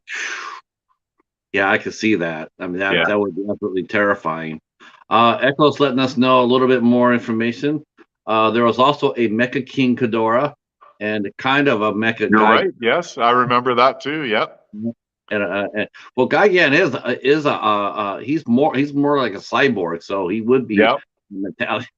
yeah, I could see that. I mean, that would be absolutely terrifying. Echo's letting us know a little bit more information. There was also a Mecha King Ghidorah and kind of a Mecha.
You're right. Yes, I remember that too. Yep.
And well, Gigan he's more like a cyborg, so he would be metallic.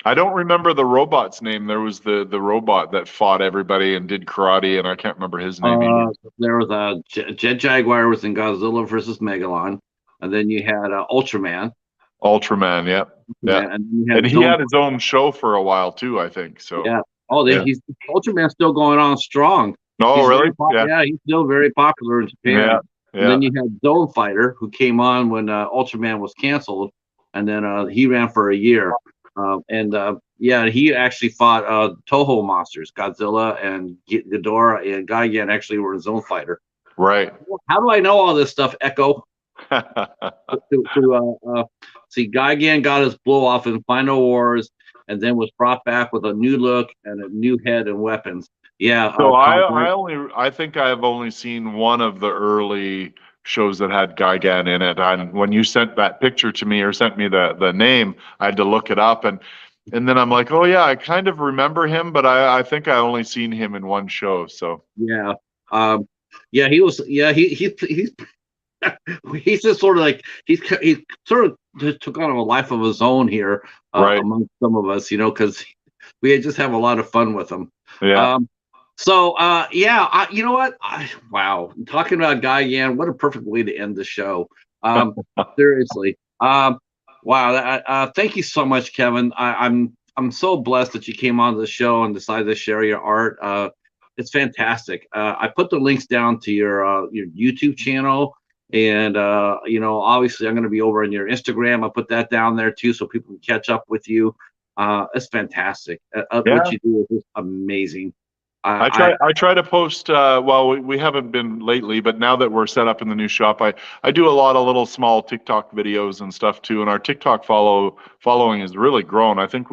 I don't remember the robot's name. There was the robot that fought everybody and did karate, and I can't remember his name either.
There was a Jet Jaguar was in Godzilla versus Megalon, and then you had Ultraman.
Ultraman, yeah. And he had his own show for a while too, I think. So
yeah. Oh, he's Ultraman's still going on strong.
Oh, really?
Yeah, he's still very popular in Japan.
Yeah.
And then you had Zone Fighter, who came on when Ultraman was canceled, and then he ran for a year. He actually fought Toho monsters, Godzilla and Ghidorah and Gigan actually were a Zone Fighter.
Right.
How do I know all this stuff, Echo? See, Gigan got his blow off in Final Wars, and then was brought back with a new look and a new head and weapons. Yeah.
So I think I've only seen one of the early shows that had Gigan in it. And when you sent that picture to me or sent me the name, I had to look it up, and then I'm like, oh yeah, I kind of remember him, but I think I only seen him in one show. So
yeah, he was he's just sort of like he sort of just took on a life of his own here among some of us, because we just have a lot of fun with him.
Yeah.
You know what? Wow, talking about Gigan, what a perfect way to end the show. Seriously. Wow. Thank you so much, Kevin. I'm so blessed that you came on the show and decided to share your art. It's fantastic. I put the links down to your YouTube channel, and obviously I'm going to be over on your Instagram. I'll put that down there too, so people can catch up with you. It's fantastic. What you do is just amazing.
I try to post. We haven't been lately, but now that we're set up in the new shop, I do a lot of little small TikTok videos and stuff too. And our TikTok following has really grown. I think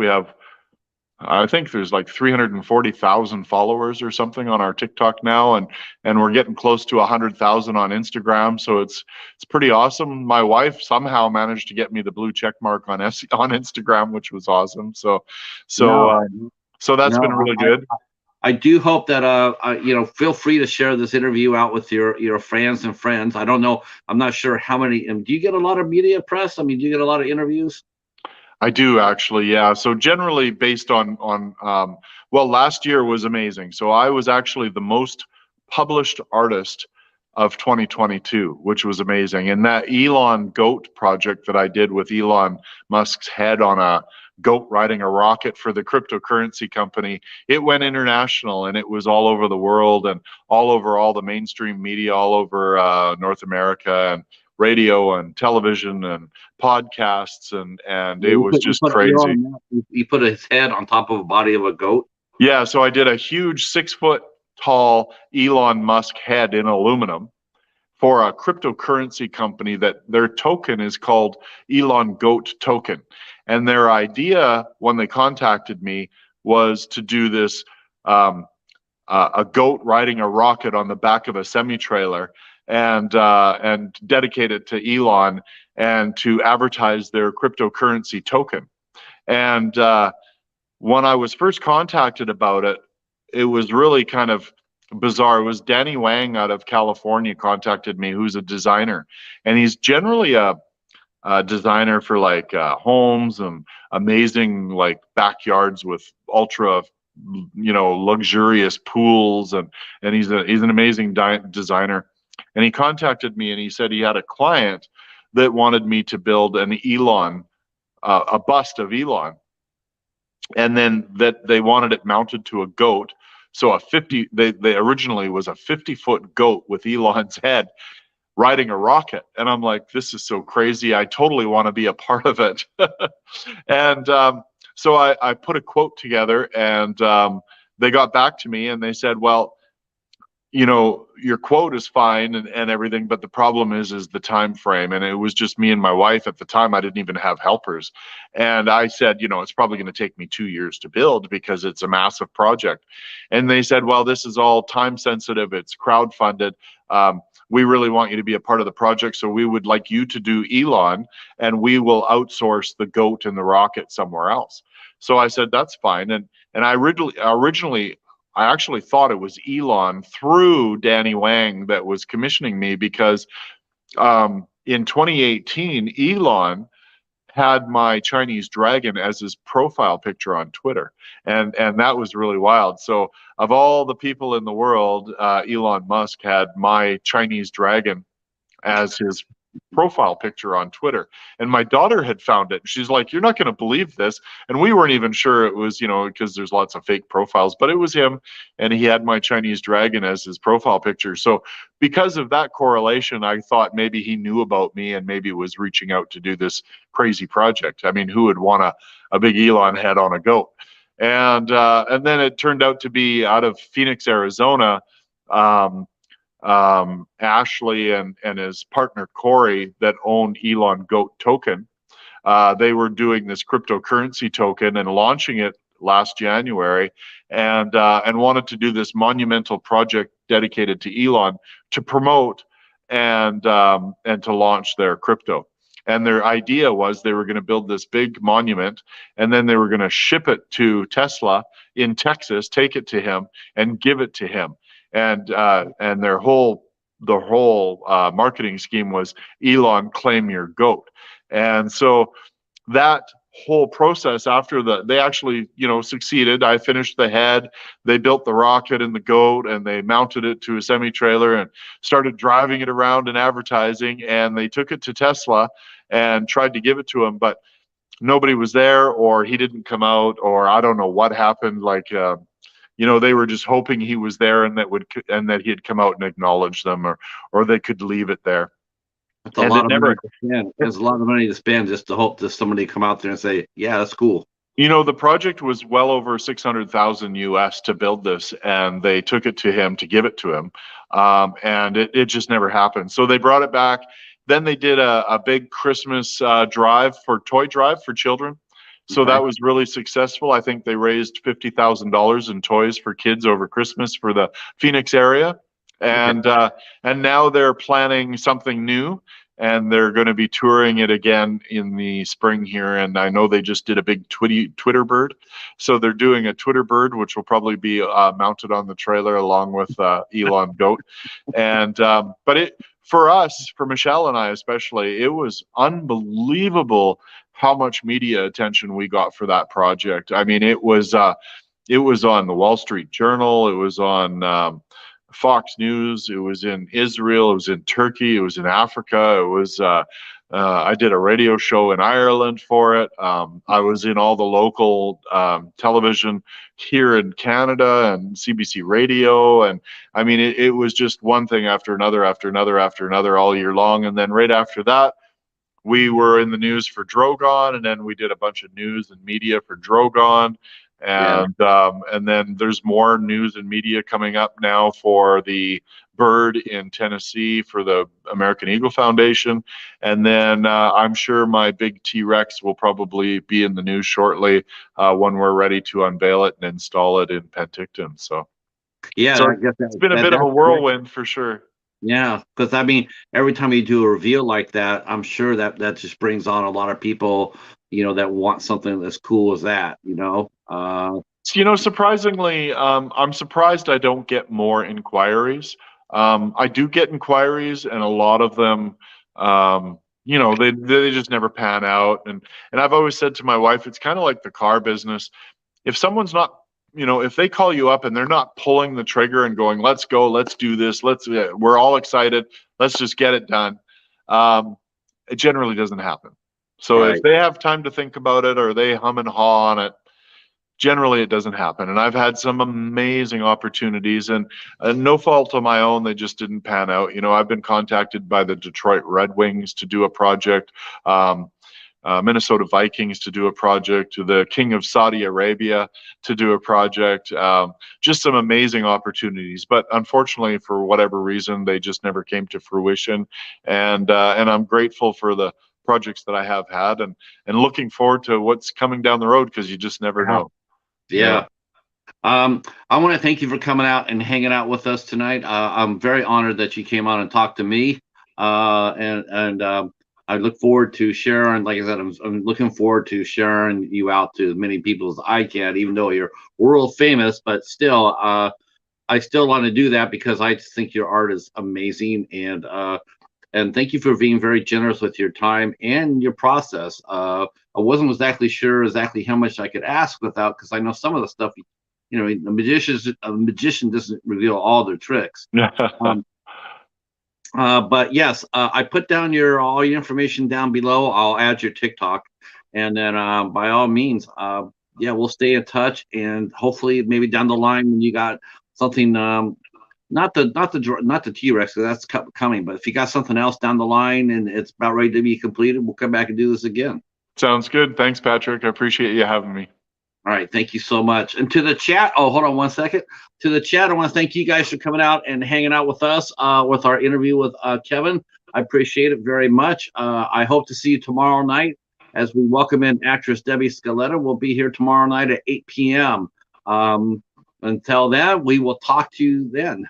there's like 340,000 followers or something on our TikTok now, and we're getting close to 100,000 on Instagram. So it's pretty awesome. My wife somehow managed to get me the blue check mark on Instagram, which was awesome. So that's been really good.
I do hope that feel free to share this interview out with your fans and friends. I don't know. I'm not sure how many. Do you get a lot of media press? I mean, do you get a lot of interviews?
I do actually, yeah. So generally based on last year was amazing. So I was actually the most published artist of 2022, which was amazing. And that Elon goat project that I did with Elon Musk's head on a goat riding a rocket for the cryptocurrency company, it went international, and it was all over the world and all over all the mainstream media, all over North America, and radio and television and podcasts, and it was just crazy.
You put his head on top of a body of a goat?
Yeah, so I did a huge 6-foot tall Elon Musk head in aluminum for a cryptocurrency company that their token is called Elon Goat Token. And their idea when they contacted me was to do this a goat riding a rocket on the back of a semi-trailer and dedicate it to Elon and to advertise their cryptocurrency token. And when I was first contacted about it, it was really kind of bizarre. It was Danny Wang out of California contacted me, who's a designer, and he's generally a designer for like homes and amazing like backyards with ultra, luxurious pools, and he's an amazing designer. And he contacted me and he said he had a client that wanted me to build an Elon, a bust of Elon, and then that they wanted it mounted to a goat. So they originally was a 50-foot goat with Elon's head riding a rocket. And I'm like, this is so crazy. I totally want to be a part of it. And so I put a quote together, and they got back to me and they said, well, your quote is fine and everything, but the problem is the time frame. And it was just me and my wife at the time. I didn't even have helpers. And I said, it's probably going to take me 2 years to build because it's a massive project. And they said, well, this is all time sensitive. It's crowdfunded. We really want you to be a part of the project. So we would like you to do Elon, and we will outsource the goat and the rocket somewhere else. So I said, that's fine. And I originally, I actually thought it was Elon through Danny Wang that was commissioning me, because in 2018, Elon had my Chinese dragon as his profile picture on Twitter. And that was really wild. So of all the people in the world, Elon Musk had my Chinese dragon as his profile picture on Twitter. And my daughter had found it. She's like, you're not going to believe this. And we weren't even sure it was, because there's lots of fake profiles, but it was him. And he had my Chinese dragon as his profile picture. So because of that correlation, I thought maybe he knew about me and maybe was reaching out to do this crazy project. I mean, who would want a big Elon head on a goat? And then it turned out to be out of Phoenix, Arizona. Ashley and his partner Corey, that owned Elon Goat Token, they were doing this cryptocurrency token and launching it last January, and wanted to do this monumental project dedicated to Elon to promote and to launch their crypto. And their idea was they were going to build this big monument, and then they were going to ship it to Tesla in Texas, take it to him, and give it to him. And the whole marketing scheme was Elon, claim your goat. And so that whole process, after they actually succeeded. I finished the head, they built the rocket and the goat, and they mounted it to a semi-trailer and started driving it around and advertising. And they took it to Tesla and tried to give it to him, but nobody was there, or he didn't come out, or I don't know what happened. Like they were just hoping he was there and that he'd come out and acknowledge them, or they could leave it there.
It's a lot of money to spend. There's a lot of money to spend just to hope that somebody come out there and say, yeah, that's cool.
The project was well over 600,000 US to build this, and they took it to him to give it to him. And it just never happened. So they brought it back. Then they did a big Christmas toy drive for children. So that was really successful. I think they raised $50,000 in toys for kids over Christmas for the Phoenix area. And now they're planning something new, and they're going to be touring it again in the spring here. And I know they just did a big Twitter bird. So they're doing a Twitter bird, which will probably be mounted on the trailer along with Elon Goat. And but for us, for Michelle and I especially, it was unbelievable how much media attention we got for that project. I mean, it was on the Wall Street Journal, it was on Fox News, it was in Israel, it was in Turkey, it was in Africa, it was I did a radio show in Ireland for it. I was in all the local television here in Canada and CBC radio, and I mean it was just one thing after another all year long. And then right after that, we were in the news for Drogon, and then we did a bunch of news and media for Drogon.
Yeah.
And then there's more news and media coming up now for the bird in Tennessee for the American Eagle Foundation. And then I'm sure my big T-Rex will probably be in the news shortly when we're ready to unveil it and install it in Penticton. So
Yeah,
so
I guess
it's been a bit of a
that's great.
whirlwind for sure.
Yeah, because I mean, every time you do a reveal like that, I'm sure that just brings on a lot of people, that want something as cool as that,
Surprisingly, I'm surprised I don't get more inquiries. I do get inquiries, and a lot of them, they just never pan out. And I've always said to my wife, it's kind of like the car business. If someone's not, if they call you up and they're not pulling the trigger and going, let's go, let's do this, we're all excited, let's just get it done. It generally doesn't happen. So if
Right.
they have time to think about it or they hum and haw on it, generally it doesn't happen. And I've had some amazing opportunities, and no fault of my own, they just didn't pan out. I've been contacted by the Detroit Red Wings to do a project, Minnesota Vikings to do a project, to the King of Saudi Arabia to do a project. Just some amazing opportunities, but unfortunately, for whatever reason, they just never came to fruition. And I'm grateful for the projects that I have had, and looking forward to what's coming down the road, because you just never know.
Yeah. I want to thank you for coming out and hanging out with us tonight. I'm very honored that you came on and talked to me. And I look forward to sharing. Like I said, I'm looking forward to sharing you out to as many people as I can, even though you're world famous. But still, I still want to do that because I just think your art is amazing. And thank you for being very generous with your time and your process. I wasn't exactly sure how much I could ask without, because I know some of the stuff, a magician doesn't reveal all their tricks. Um, but yes, I put down all your information down below. I'll add your TikTok, and then by all means, yeah, we'll stay in touch, and hopefully, maybe down the line when you got something, not the T-Rex, 'cause that's coming, but if you got something else down the line and it's about ready to be completed, we'll come back and do this again.
Sounds good. Thanks, Patrick. I appreciate you having me.
All right, thank you so much. And to the chat, oh, hold on one second. To the chat, I want to thank you guys for coming out and hanging out with us with our interview with Kevin. I appreciate it very much. I hope to see you tomorrow night as we welcome in actress Debbie Scaletta. We'll be here tomorrow night at 8 p.m. Until then, we will talk to you then.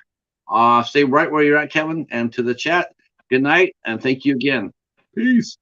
Stay right where you're at, Kevin. And to the chat, good night, and thank you again. Peace.